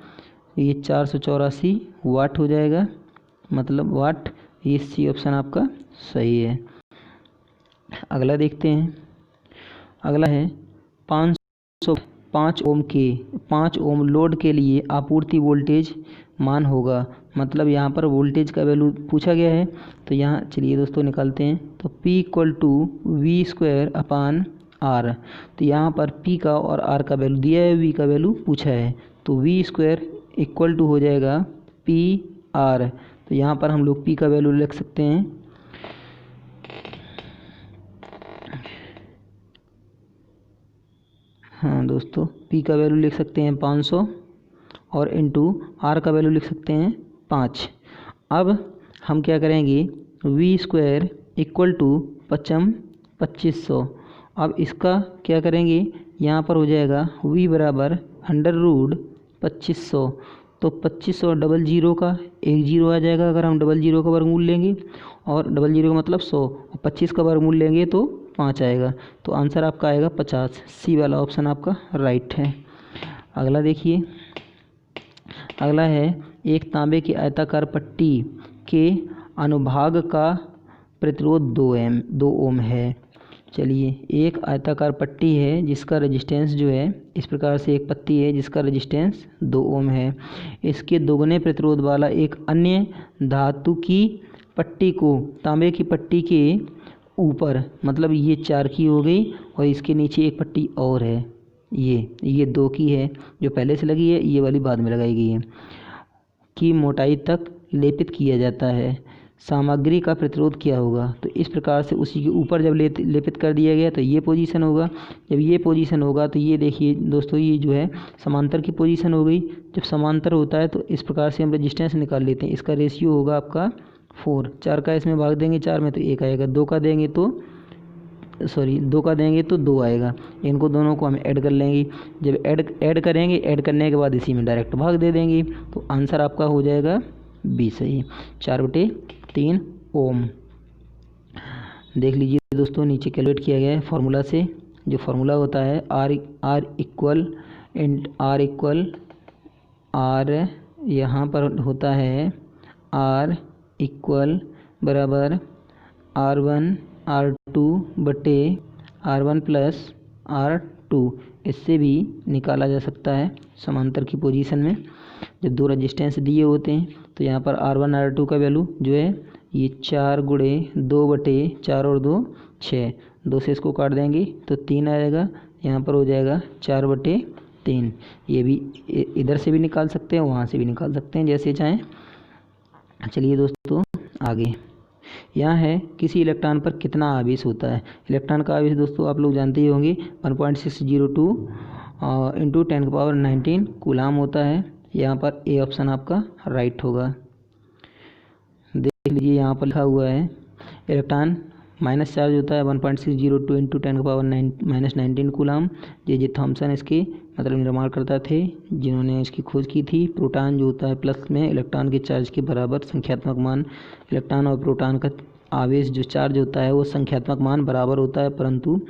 ये 484 वाट हो जाएगा, मतलब वाट। ये सी ऑप्शन आपका सही है। अगला देखते हैं। अगला है 5 ओम लोड के लिए आपूर्ति वोल्टेज मान होगा, मतलब यहाँ पर वोल्टेज का वैल्यू पूछा गया है। तो यहाँ चलिए दोस्तों निकालते हैं। तो P = V²/R। तो यहाँ पर P का और R का वैल्यू दिया है, V का वैल्यू पूछा है, तो V² हो जाएगा PR। तो यहाँ पर हम लोग P का वैल्यू लिख सकते हैं, हाँ दोस्तों, P का वैल्यू लिख सकते हैं 500 और इंटू R का वैल्यू लिख सकते हैं 5। अब हम क्या करेंगे, V² = 2500। अब इसका क्या करेंगे, यहाँ पर हो जाएगा V = √2500। तो 2500 डबल जीरो का एक जीरो आ जाएगा अगर हम डबल जीरो का वर्गमूल लेंगे, और डबल जीरो का मतलब 100, और 25 का वर्गमूल लेंगे तो 5 आएगा। तो आंसर आपका आएगा 50। सी वाला ऑप्शन आपका राइट है। अगला देखिए। अगला है एक तांबे की आयताकार पट्टी के अनुभाग का प्रतिरोध 2 ओम है। चलिए, एक आयताकार पट्टी है जिसका रेजिस्टेंस जो है, इस प्रकार से एक पट्टी है जिसका रेजिस्टेंस 2 ओम है। इसके दोगुने प्रतिरोध वाला एक अन्य धातु की पट्टी को तांबे की पट्टी के ऊपर, मतलब ये 4 की हो गई और इसके नीचे एक पट्टी और है, ये 2 की है जो पहले से लगी है, ये वाली बाद में लगाई गई है, की मोटाई तक लेपित किया जाता है। सामग्री का प्रतिरोध क्या होगा, तो इस प्रकार से उसी के ऊपर जब लेपित कर दिया गया तो ये पोजीशन होगा। जब ये पोजीशन होगा तो ये देखिए दोस्तों, ये जो है समांतर की पोजीशन हो गई। जब समांतर होता है तो इस प्रकार से हम रेजिस्टेंस निकाल लेते हैं। इसका रेशियो होगा आपका 4। 4 का इसमें भाग देंगे 4 में तो 1 आएगा, 2 का देंगे तो 2 आएगा। इनको दोनों को हम ऐड कर लेंगे। जब ऐड करेंगे, ऐड करने के बाद इसी में डायरेक्ट भाग दे देंगे, तो आंसर आपका हो जाएगा 20 सही, 4/3 ओम। देख लीजिए दोस्तों, नीचे कैलकुलेट किया गया है फार्मूला से। जो फार्मूला होता है R यहाँ पर होता है R = R1 R2/R1 + R2। इससे भी निकाला जा सकता है समांतर की पोजीशन में। जब 2 रजिस्टेंस दिए होते हैं तो यहाँ पर R1 R2 का वैल्यू जो है ये 4 × 2/4 और 2 6, 2 से इसको काट देंगे तो 3 आएगा। यहाँ पर हो जाएगा 4/3। ये भी इधर से भी निकाल सकते हैं, वहाँ से भी निकाल सकते हैं, जैसे चाहें। चलिए दोस्तों आगे। यहाँ है किसी इलेक्ट्रॉन पर कितना आवेश होता है। इलेक्ट्रॉन का आवेश दोस्तों आप लोग जानते ही होंगे, 1.602 × 10⁻19 कूलाम होता है। यहाँ पर ए ऑप्शन आपका राइट होगा। देख लीजिए यहाँ पर लिखा हुआ है इलेक्ट्रॉन माइनस चार्ज होता है 1.602 × 10⁻19 कूलाम। जे थॉमसन इसके मतलब निर्माण करता थे, जिन्होंने इसकी खोज की थी। प्रोटॉन जो होता है प्लस में इलेक्ट्रॉन के चार्ज के बराबर संख्यात्मक मान, इलेक्ट्रॉन और प्रोटॉन का आवेश जो चार्ज होता है वो संख्यात्मक मान बराबर होता है, परंतु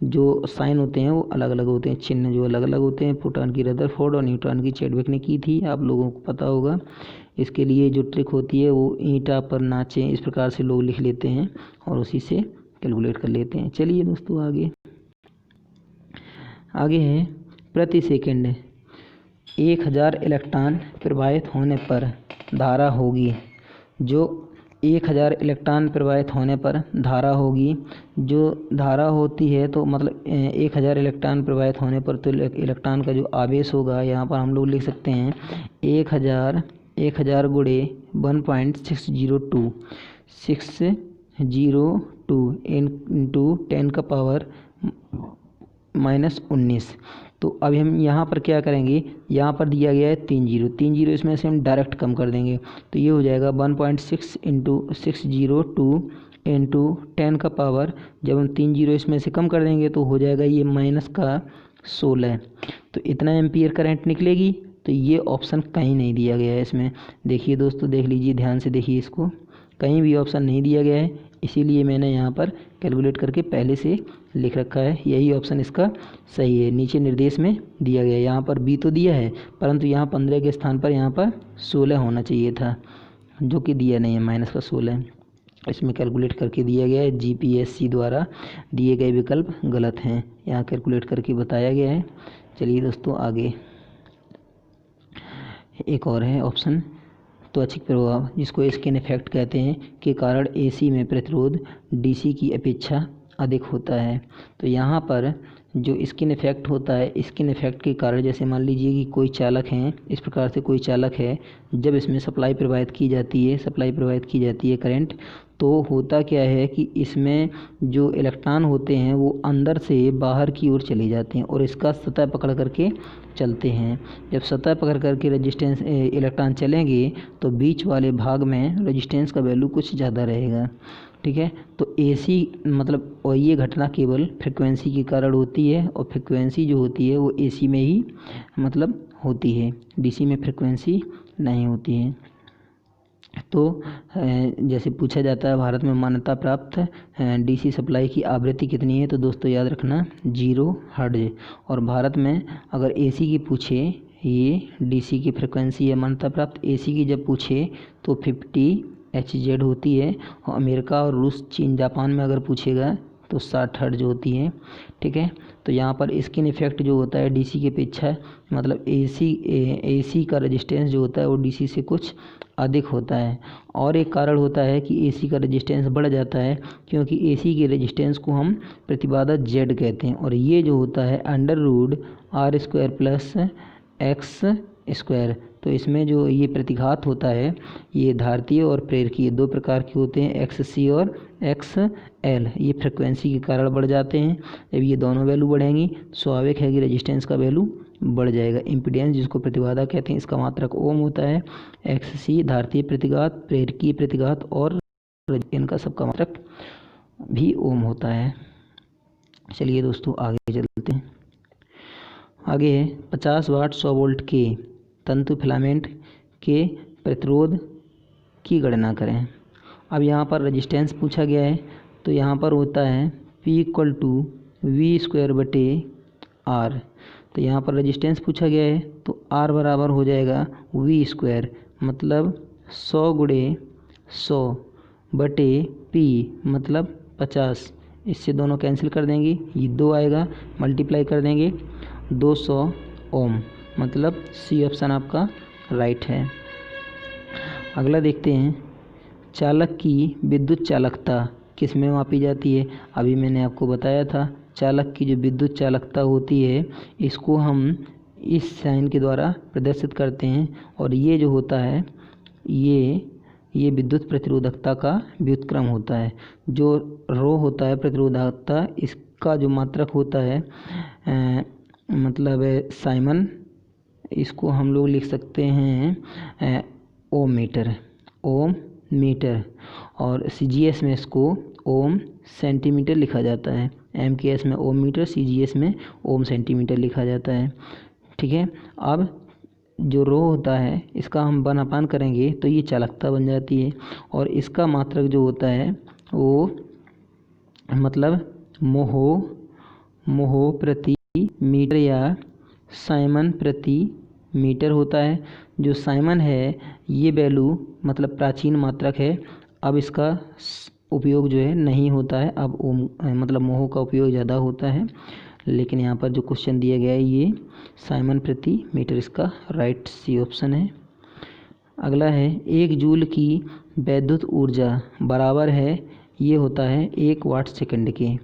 जो साइन होते हैं वो अलग अलग होते हैं, चिन्ह जो अलग अलग होते हैं। प्रोटॉन की रदरफोर्ड और न्यूट्रॉन की चैडविक ने की थी, आप लोगों को पता होगा। इसके लिए जो ट्रिक होती है वो ईंटा पर नाचें, इस प्रकार से लोग लिख लेते हैं और उसी से कैलकुलेट कर लेते हैं। चलिए दोस्तों आगे है प्रति सेकंड 1000 इलेक्ट्रॉन प्रवाहित होने पर धारा होगी। जो 1000 इलेक्ट्रॉन प्रवाहित होने पर धारा होगी, जो धारा होती है तो मतलब 1000 इलेक्ट्रॉन प्रवाहित होने पर तो इलेक्ट्रॉन का जो आवेश होगा, यहाँ पर हम लोग लिख सकते हैं 1000 × 1.602 × 10⁻−19। तो अब हम यहाँ पर क्या करेंगे, यहाँ पर दिया गया है 3 जीरो, इसमें से हम डायरेक्ट कम कर देंगे तो ये हो जाएगा 1.6 × 602 × 10⁻, जब हम 3 जीरो इसमें से कम कर देंगे तो हो जाएगा ये -16। तो इतना एम्पियर करंट निकलेगी। तो ये ऑप्शन कहीं नहीं दिया गया है इसमें। देखिए दोस्तों, देख लीजिए ध्यान से, देखिए इसको, कहीं भी ऑप्शन नहीं दिया गया है। इसीलिए मैंने यहाँ पर कैलकुलेट करके पहले से लिख रखा है। यही ऑप्शन इसका सही है। नीचे निर्देश में दिया गया है, यहाँ पर बी तो दिया है परंतु यहाँ 15 के स्थान पर यहाँ पर 16 होना चाहिए था, जो कि दिया नहीं है, -16 इसमें कैलकुलेट करके दिया गया है। जीपीएससी द्वारा दिए गए विकल्प गलत हैं, यहाँ कैलकुलेट करके बताया गया है। चलिए दोस्तों आगे एक और है ऑप्शन, त्वचिक प्रभाव जिसको स्किन इफेक्ट कहते हैं, के कारण एसी में प्रतिरोध डीसी की अपेक्षा अधिक होता है। तो यहाँ पर जो स्किन इफेक्ट होता है, स्किन इफेक्ट के कारण जैसे मान लीजिए कि कोई चालक हैं, इस प्रकार से कोई चालक है, जब इसमें सप्लाई प्रवाहित की जाती है करंट, तो होता क्या है कि इसमें जो इलेक्ट्रॉन होते हैं वो अंदर से बाहर की ओर चले जाते हैं और इसका सतह पकड़ करके चलते हैं। जब सतह पकड़ करके रेजिस्टेंस इलेक्ट्रॉन चलेंगे तो बीच वाले भाग में रेजिस्टेंस का वैल्यू कुछ ज़्यादा रहेगा, ठीक है। तो एसी मतलब, और ये घटना केवल फ्रिक्वेंसी के कारण होती है, और फ्रिक्वेंसी जो होती है वो एसी में ही मतलब होती है, डीसी में फ्रिक्वेंसी नहीं होती है। तो जैसे पूछा जाता है भारत में मान्यता प्राप्त डीसी सप्लाई की आवृत्ति कितनी है, तो दोस्तों याद रखना 0 हर्ट्ज। और भारत में अगर एसी की पूछे, ये डीसी की फ्रिक्वेंसी है मान्यता प्राप्त, एसी की जब पूछे तो 50 HZ होती है। और अमेरिका और रूस, चीन, जापान में अगर पूछेगा तो 60 हर्ट्ज होती है, ठीक है। तो यहाँ पर स्किन इफेक्ट जो होता है डीसी की अपेक्षा, मतलब एसी का रेजिस्टेंस जो होता है वो डीसी से कुछ अधिक होता है। और एक कारण होता है कि एसी का रेजिस्टेंस बढ़ जाता है, क्योंकि एसी के रेजिस्टेंस को हम प्रतिबाधा जेड कहते हैं, और ये जो होता है √R² + X²। तो इसमें जो ये प्रतिघात होता है, ये धारतीय और प्रेरकीय दो प्रकार के होते हैं, XC और XL। ये फ्रिक्वेंसी के कारण बढ़ जाते हैं। जब ये दोनों वैल्यू बढ़ेंगी, स्वाभाविक है कि रेजिस्टेंस का वैल्यू बढ़ जाएगा। इम्पीडेंस जिसको प्रतिबाधा कहते हैं, इसका मात्रक ओम होता है। XC धारतीय प्रतिघात, प्रेरकीय प्रतिघात, और इनका सबका मात्रक भी ओम होता है। चलिए दोस्तों आगे चलते हैं। आगे है 50 वाट 100 वोल्ट के तंतु फिलामेंट के प्रतिरोध की गणना करें। अब यहाँ पर रेजिस्टेंस पूछा गया है, तो यहाँ पर होता है P = V²/R। तो यहाँ पर रेजिस्टेंस पूछा गया है तो R बराबर हो जाएगा V², मतलब 100 × 100/P मतलब 50। इससे दोनों कैंसिल कर देंगे, ये 2 आएगा, मल्टीप्लाई कर देंगे 200 ओम, मतलब सी ऑप्शन आपका राइट है। अगला देखते हैं, चालक की विद्युत चालकता किस में मापी जाती है। अभी मैंने आपको बताया था, चालक की जो विद्युत चालकता होती है, इसको हम इस साइन के द्वारा प्रदर्शित करते हैं, और ये जो होता है ये विद्युत प्रतिरोधकता का व्युत्क्रम होता है। जो रो होता है प्रतिरोधकता, इसका जो मात्रक होता है मतलब साइमन, इसको हम लोग लिख सकते हैं ओम मीटर, और CGS में इसको ओम सेंटीमीटर लिखा जाता है। MKS में ओम मीटर, CGS में ओम सेंटीमीटर लिखा जाता है, ठीक है। अब जो रो होता है इसका हम 1/अपान करेंगे तो ये चालकता बन जाती है, और इसका मात्रक जो होता है वो मतलब मोहो प्रति मीटर या साइमन प्रति मीटर होता है। जो साइमन है ये वैल्यू मतलब प्राचीन मात्रक है, अब इसका उपयोग जो है नहीं होता है, अब ओम मतलब मोहो का उपयोग ज़्यादा होता है। लेकिन यहाँ पर जो क्वेश्चन दिया गया है ये साइमन प्रति मीटर, इसका राइट सी ऑप्शन है। अगला है 1 जूल की वैद्युत ऊर्जा बराबर है, ये होता है 1 वाट सेकंड के,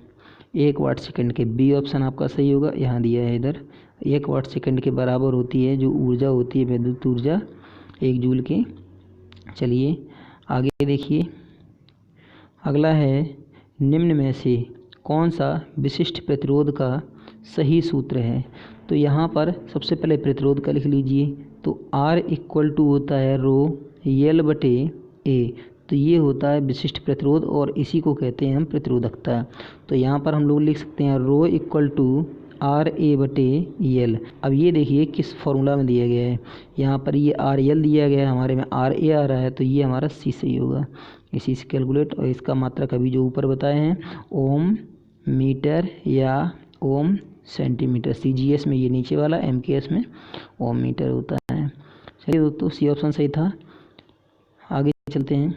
1 वाट सेकंड के। बी ऑप्शन आपका सही होगा, यहाँ दिया है इधर 1 वाट सेकंड के बराबर होती है जो ऊर्जा होती है, वैद्युत ऊर्जा 1 जूल के। चलिए आगे देखिए, अगला है निम्न में से कौन सा विशिष्ट प्रतिरोध का सही सूत्र है। तो यहाँ पर सबसे पहले प्रतिरोध का लिख लीजिए, तो R = होता है ρL/A, तो ये होता है विशिष्ट प्रतिरोध, और इसी को कहते हैं हम प्रतिरोधकता। तो यहाँ पर हम लोग लिख सकते हैं ρ = RA/L। अब ये देखिए किस फॉर्मूला में दिया गया है, यहाँ पर ये RL दिया गया है, हमारे में RA आ रहा है, तो ये हमारा C सही होगा। इसी से कैलकुलेट। और इसका मात्रक अभी जो ऊपर बताए हैं ओम मीटर या ओम सेंटीमीटर, CGS में ये नीचे वाला, MKS में ओम मीटर होता है। चलिए दोस्तों सी ऑप्शन सही था। आगे चलते हैं।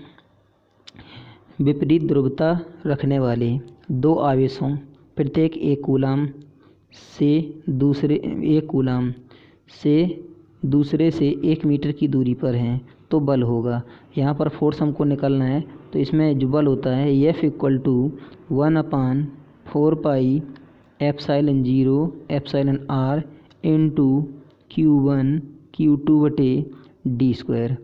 विपरीत ध्रुवता रखने वाले दो आवेशों प्रत्येक एक कूलाम से दूसरे से 1 मीटर की दूरी पर हैं तो बल होगा। यहाँ पर फोर्स हमको निकालना है, तो इसमें जो बल होता है F = 1/4 epsilon 0 epsilon r into Q1 Q2/d²।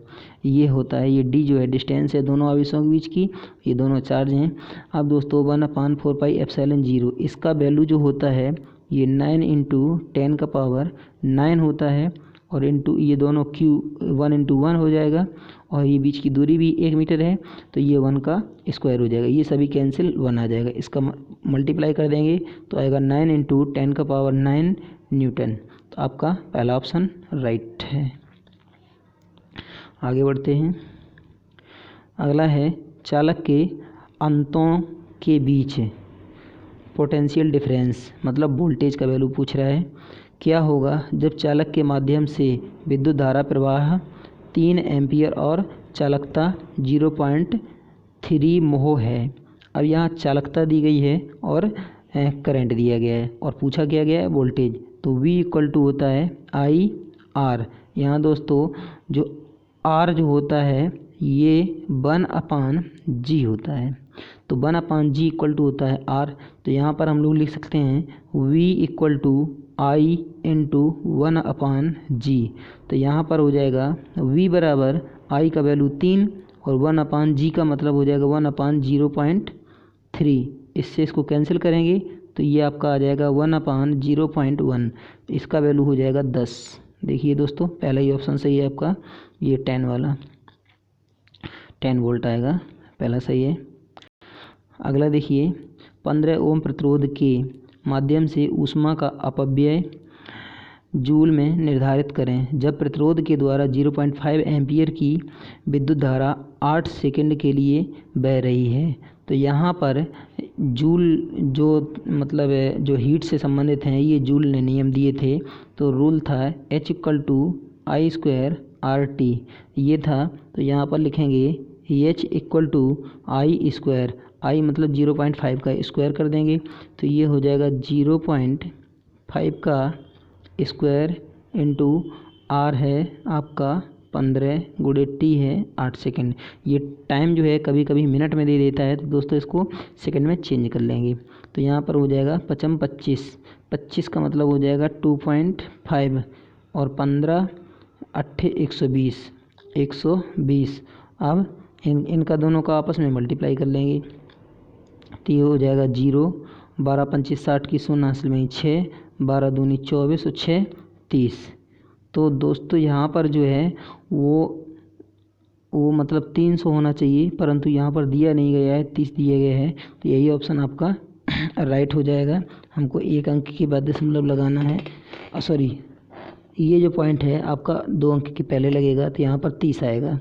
ये होता है, ये d जो है डिस्टेंस है दोनों आवेशों के बीच की, ये दोनों चार्ज हैं। अब दोस्तों 1/4 एप्सिलॉन 0 इसका वैल्यू जो होता है ये 9 × 10⁹ होता है, और इंटू ये दोनों Q1 × 1 हो जाएगा, और ये बीच की दूरी भी 1 मीटर है, तो ये 1 का स्क्वायर हो जाएगा। ये सभी कैंसिल 1 आ जाएगा। इसका मल्टीप्लाई कर देंगे तो आएगा 9 × 10⁹ न्यूटन। तो आपका पहला ऑप्शन राइट है। आगे बढ़ते हैं। अगला है चालक के अंतों के बीच पोटेंशियल डिफरेंस, मतलब वोल्टेज का वैल्यू पूछ रहा है। क्या होगा जब चालक के माध्यम से विद्युत धारा प्रवाह 3 एम्पियर और चालकता 0.3 मोह है। अब यहाँ चालकता दी गई है और करंट दिया गया है, और पूछा क्या गया है वोल्टेज। तो V = होता है IR। यहाँ दोस्तों जो R जो होता है ये 1/G होता है, तो 1/G = होता है R। तो यहाँ पर हम लोग लिख सकते हैं V = I × 1/G। तो यहाँ पर हो जाएगा V बराबर I का वैल्यू 3 और 1/G का मतलब हो जाएगा 1/0.3। इससे इसको कैंसिल करेंगे तो ये आपका आ जाएगा 1/0.1। इसका वैल्यू हो जाएगा 10। देखिए दोस्तों पहला ही ऑप्शन सही है आपका, ये 10 वाला 10 वोल्ट आएगा, पहला सही है। अगला देखिए 15 ओम प्रतिरोध के माध्यम से ऊष्मा का अपव्यय जूल में निर्धारित करें। जब प्रतिरोध के द्वारा 0.5 एम्पियर की विद्युत धारा 8 सेकंड के लिए बह रही है। तो यहाँ पर जूल जो मतलब जो हीट से संबंधित हैं, ये जूल ने नियम दिए थे। तो रूल था H = I² RT, ये था। तो यहाँ पर लिखेंगे H = I², I मतलब 0.5 का स्क्वायर कर देंगे, तो ये हो जाएगा 0.5 का स्क्वायर इंटू R है आपका 15 × T है 8 सेकेंड। ये टाइम जो है कभी कभी मिनट में दे देता है, तो दोस्तों इसको सेकंड में चेंज कर लेंगे। तो यहाँ पर हो जाएगा 25 का मतलब हो जाएगा 2.5 और 15 8 120। अब इनका दोनों का आपस में मल्टीप्लाई कर लेंगे, तो ये हो जाएगा 0 12 25 60 की 0 असल में 6 12 दूनी 24 और 6 30। तो दोस्तों यहाँ पर जो है वो मतलब 300 होना चाहिए, परंतु यहाँ पर दिया नहीं गया है, 30 दिया गया है। तो यही ऑप्शन आपका राइट हो जाएगा। हमको 1 अंक के बाद दशमलव लगाना है, सॉरी ये जो पॉइंट है आपका 2 अंक के पहले लगेगा, तो यहाँ पर 30 आएगा।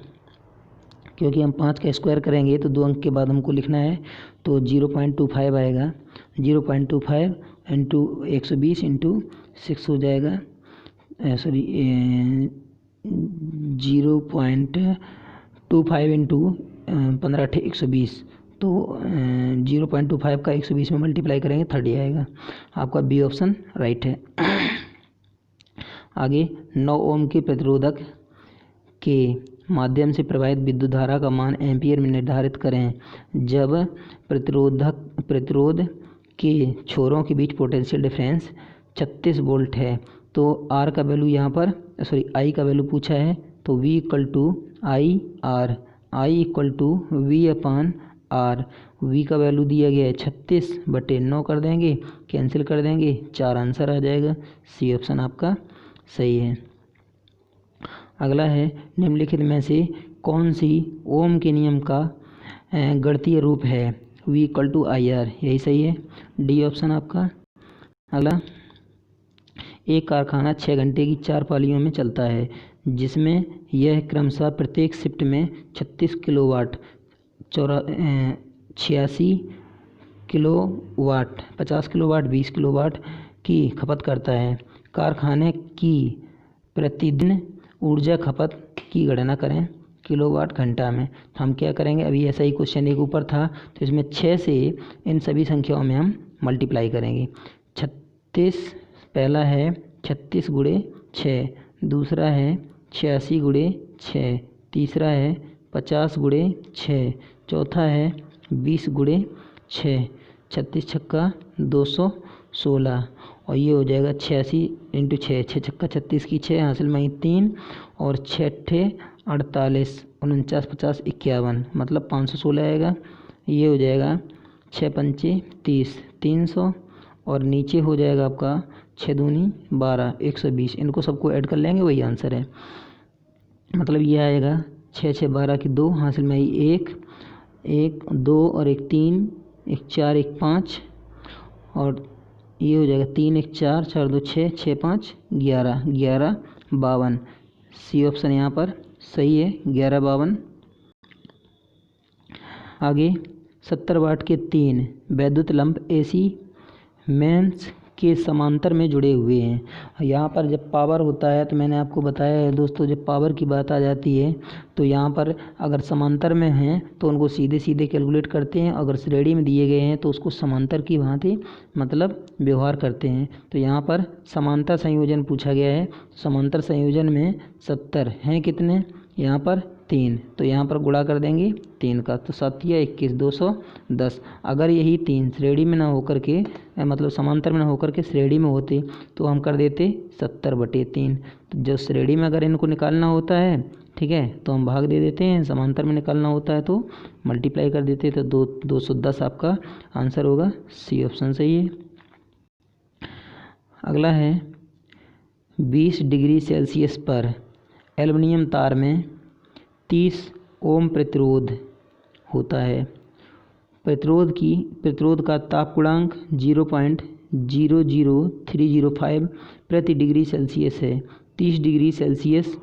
क्योंकि हम 5 का स्क्वायर करेंगे तो 2 अंक के बाद हमको लिखना है, तो 0.25 आएगा। 0.25 इंटू 120 इंटू 6 हो जाएगा, सॉरी 0.25 इंटू 15 8 120। तो 0.25 का 120 में मल्टीप्लाई करेंगे 30 आएगा। आपका बी ऑप्शन राइट है। आगे 9 ओम के प्रतिरोधक के माध्यम से प्रवाहित विद्युत धारा का मान एम्पियर में निर्धारित करें। जब प्रतिरोध के छोरों के बीच पोटेंशियल डिफरेंस 36 वोल्ट है, तो R का वैल्यू यहाँ पर I का वैल्यू पूछा है, तो V = IR, I = V/R। V का वैल्यू दिया गया है 36/9 कर देंगे, कैंसिल कर देंगे, 4 आंसर आ जाएगा। सी ऑप्शन आपका सही है। अगला है निम्नलिखित में से कौन सी ओम के नियम का गणितीय रूप है। V = IR, यही सही है, डी ऑप्शन आपका। अगला एक कारखाना 6 घंटे की 4 पालियों में चलता है, जिसमें यह क्रमशः प्रत्येक शिफ्ट में 36 किलोवाट 86 किलोवाट, 50 किलोवाट, 20 किलोवाट की खपत करता है। कारखाने की प्रतिदिन ऊर्जा खपत की गणना करें किलोवाट घंटा में। तो हम क्या करेंगे, अभी ऐसा ही क्वेश्चन एक ऊपर था, तो इसमें 6 से इन सभी संख्याओं में हम मल्टीप्लाई करेंगे। 36 पहला है 36 गुणे 6, दूसरा है 86 गुणे 6, तीसरा है 50 गुणे 6, चौथा है 20 गुणे 6, 36 छक्का 216 और ये हो जाएगा 86 इंटू 6, 6 छक्का 36 की 6 हासिल में 3 और 6 ठे 48, 49 50 51 मतलब 516 आएगा। ये हो जाएगा 6 पंचे 30, 300 और नीचे हो जाएगा आपका 6 दूनी 12, 120। इनको सबको ऐड कर लेंगे, वही आंसर है। मतलब ये आएगा 6 6 12 की 2 हासिल में 1 1 2 और 1 3 1 4 1 5 और ये हो जाएगा 3 1 4 4 2 6 6 5 11 11 52। सी ऑप्शन यहाँ पर सही है, 11 52। आगे 70 वाट के 3 वैद्युत लंप एसी मेंस के समांतर में जुड़े हुए हैं। यहाँ पर जब पावर होता है तो मैंने आपको बताया है दोस्तों, जब पावर की बात आ जाती है तो यहाँ पर अगर समांतर में हैं तो उनको सीधे सीधे कैलकुलेट करते हैं, अगर श्रेणी में दिए गए हैं तो उसको समांतर की भांति मतलब व्यवहार करते हैं। तो यहाँ पर समांतर संयोजन पूछा गया है। समांतर संयोजन में 70 हैं कितने, यहाँ पर 3, तो यहाँ पर गुणा कर देंगे 3 का, तो 7 या 21 210। अगर यही 3 श्रेणी में ना होकर के मतलब समांतर में ना होकर के श्रेणी में होते तो हम कर देते 70/3। तो जो श्रेणी में अगर इनको निकालना होता है, ठीक है, तो हम भाग दे देते हैं, समांतर में निकालना होता है तो मल्टीप्लाई कर देते हैं। तो 210 आपका आंसर होगा, सी ऑप्शन सही है। अगला है 20 डिग्री सेल्सियस पर एल्युमिनियम तार में 30 ओम प्रतिरोध होता है। प्रतिरोध का तापगुणांक 0.00305 प्रति डिग्री सेल्सियस है। 30 डिग्री सेल्सियस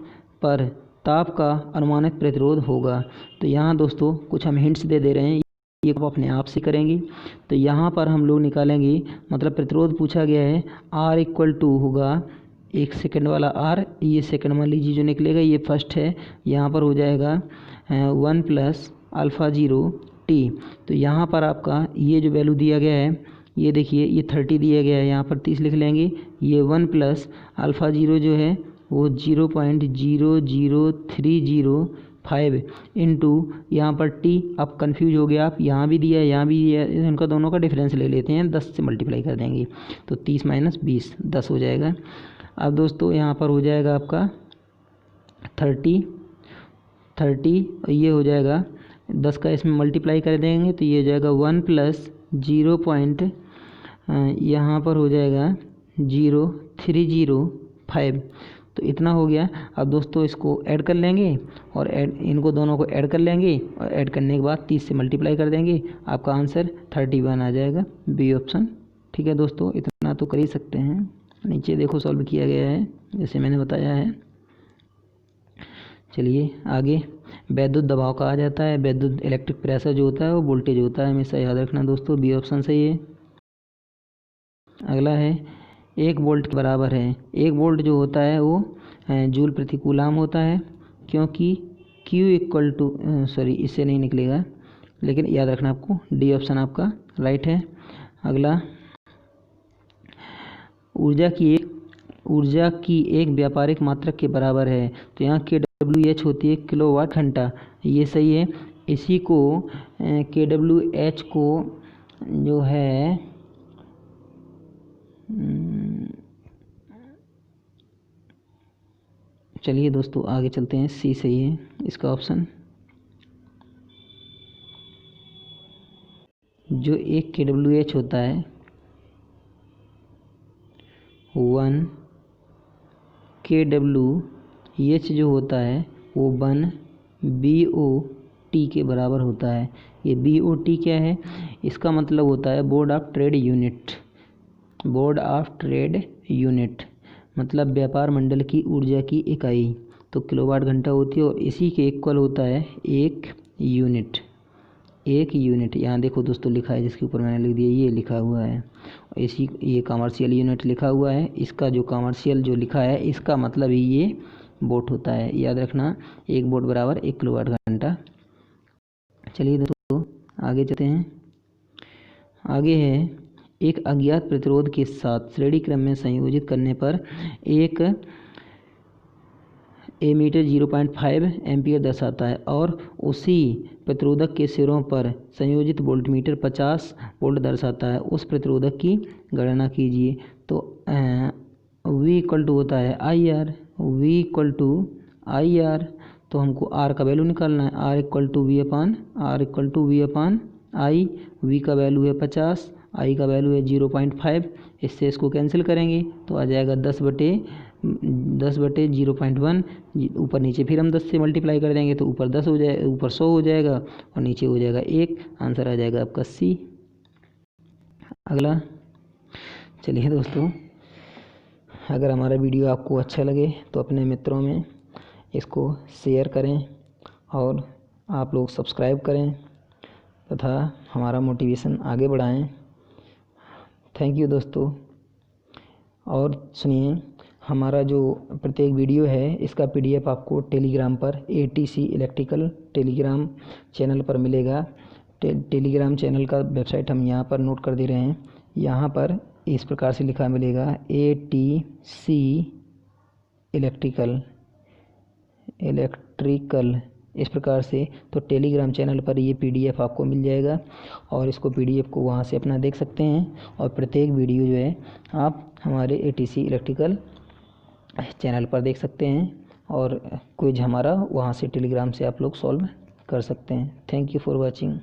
पर ताप का अनुमानित प्रतिरोध होगा। तो यहाँ दोस्तों कुछ हम हिंट्स दे रहे हैं, ये आप अपने आप से करेंगे। तो यहाँ पर हम लोग निकालेंगे, मतलब प्रतिरोध पूछा गया है, R = होगा 1 सेकंड वाला R, ये सेकंड मान लीजिए जो निकलेगा, ये फर्स्ट है, यहाँ पर हो जाएगा 1 + α0t। तो यहाँ पर आपका ये जो वैल्यू दिया गया है, ये देखिए ये 30 दिया गया है, यहाँ पर 30 लिख लेंगे। ये 1 + α0 जो है वो 0.00305 इंटू यहाँ पर t। अब कन्फ्यूज हो गया आप, यहाँ भी दिया है यहाँ भी दिया है, इनका दोनों का डिफरेंस ले लेते हैं, 10 से मल्टीप्लाई कर देंगे तो 30 - 20 10 हो जाएगा। अब दोस्तों यहाँ पर हो जाएगा आपका 30 और ये हो जाएगा 10 का इसमें मल्टीप्लाई कर देंगे तो ये हो जाएगा 1 + 0. यहाँ पर हो जाएगा 0.305। तो इतना हो गया। अब दोस्तों इसको ऐड कर लेंगे और इनको दोनों को ऐड कर लेंगे और ऐड करने के बाद 30 से मल्टीप्लाई कर देंगे, आपका आंसर 31 आ जाएगा, बी ऑप्शन। ठीक है दोस्तों, इतना तो कर ही सकते हैं। नीचे देखो सॉल्व किया गया है जैसे मैंने बताया है। चलिए आगे, वैद्युत दबाव कहा जाता है। वैद्युत इलेक्ट्रिक प्रेशर जो होता है वो वोल्टेज होता है, हमेशा याद रखना दोस्तों, बी ऑप्शन सही है। अगला है 1 वोल्ट के बराबर है। 1 वोल्ट जो होता है वो जूल प्रति कूलाम होता है, क्योंकि Q = इससे नहीं निकलेगा, लेकिन याद रखना आपको, डी ऑप्शन आपका राइट है। अगला, ऊर्जा की एक व्यापारिक मात्रक के बराबर है। तो यहाँ kWh होती है किलोवाट घंटा, ये सही है। इसी को kWh को जो है चलिए दोस्तों आगे चलते हैं, सी सही है इसका ऑप्शन। जो एक kWh होता है 1 kWh जो होता है वो 1 BOT के बराबर होता है। ये BOT क्या है, इसका मतलब होता है board of trade unit. Board of trade unit मतलब व्यापार मंडल की ऊर्जा की इकाई, तो किलोवाट घंटा होती है और इसी के इक्वल होता है 1 यूनिट। 1 यूनिट, यहाँ देखो दोस्तों लिखा है, जिसके ऊपर मैंने लिख दिया ये लिखा हुआ है, इसी ये कमर्शियल यूनिट लिखा हुआ है। इसका जो कमर्शियल जो लिखा है इसका मतलब ही ये वोट होता है, याद रखना। 1 वोट बराबर 1 किलोवाट घंटा। चलिए दोस्तों आगे चलते हैं। आगे है एक अज्ञात प्रतिरोध के साथ श्रेणी क्रम में संयोजित करने पर एक एमीटर 0.5 एम्पियर दर्शाता है और उसी प्रतिरोधक के सिरों पर संयोजित वोल्टमीटर 50 वोल्ट दर्शाता है। उस प्रतिरोधक की गणना कीजिए। तो V इक्वल टू होता है IR, V equal to IR, तो हमको R का वैल्यू निकालना है। R equal to V upon I, V का वैल्यू है 50, I का वैल्यू है 0.5। इससे इसको कैंसिल करेंगे तो आ जाएगा 10 बटे 0.1। ऊपर नीचे फिर हम 10 से मल्टीप्लाई कर देंगे तो ऊपर 10 हो जाए, ऊपर 100 हो जाएगा और नीचे हो जाएगा 1। आंसर आ जाएगा आपका C। अगला, चलिए दोस्तों, अगर हमारा वीडियो आपको अच्छा लगे तो अपने मित्रों में इसको शेयर करें और आप लोग सब्सक्राइब करें तथा हमारा मोटिवेशन आगे बढ़ाएं। थैंक यू दोस्तों। और सुनिए, हमारा जो प्रत्येक वीडियो है इसका PDF आपको टेलीग्राम पर ATC इलेक्ट्रिकल टेलीग्राम चैनल पर मिलेगा। टेलीग्राम चैनल का वेबसाइट हम यहाँ पर नोट कर दे रहे हैं। यहाँ पर इस प्रकार से लिखा मिलेगा ATC इलेक्ट्रिकल इस प्रकार से। तो टेलीग्राम चैनल पर ये PDF आपको मिल जाएगा और इसको PDF को वहाँ से अपना देख सकते हैं। और प्रत्येक वीडियो जो है आप हमारे ATC इलेक्ट्रिकल चैनल पर देख सकते हैं और क्विज हमारा वहाँ से टेलीग्राम से आप लोग सॉल्व कर सकते हैं। Thank you for watching.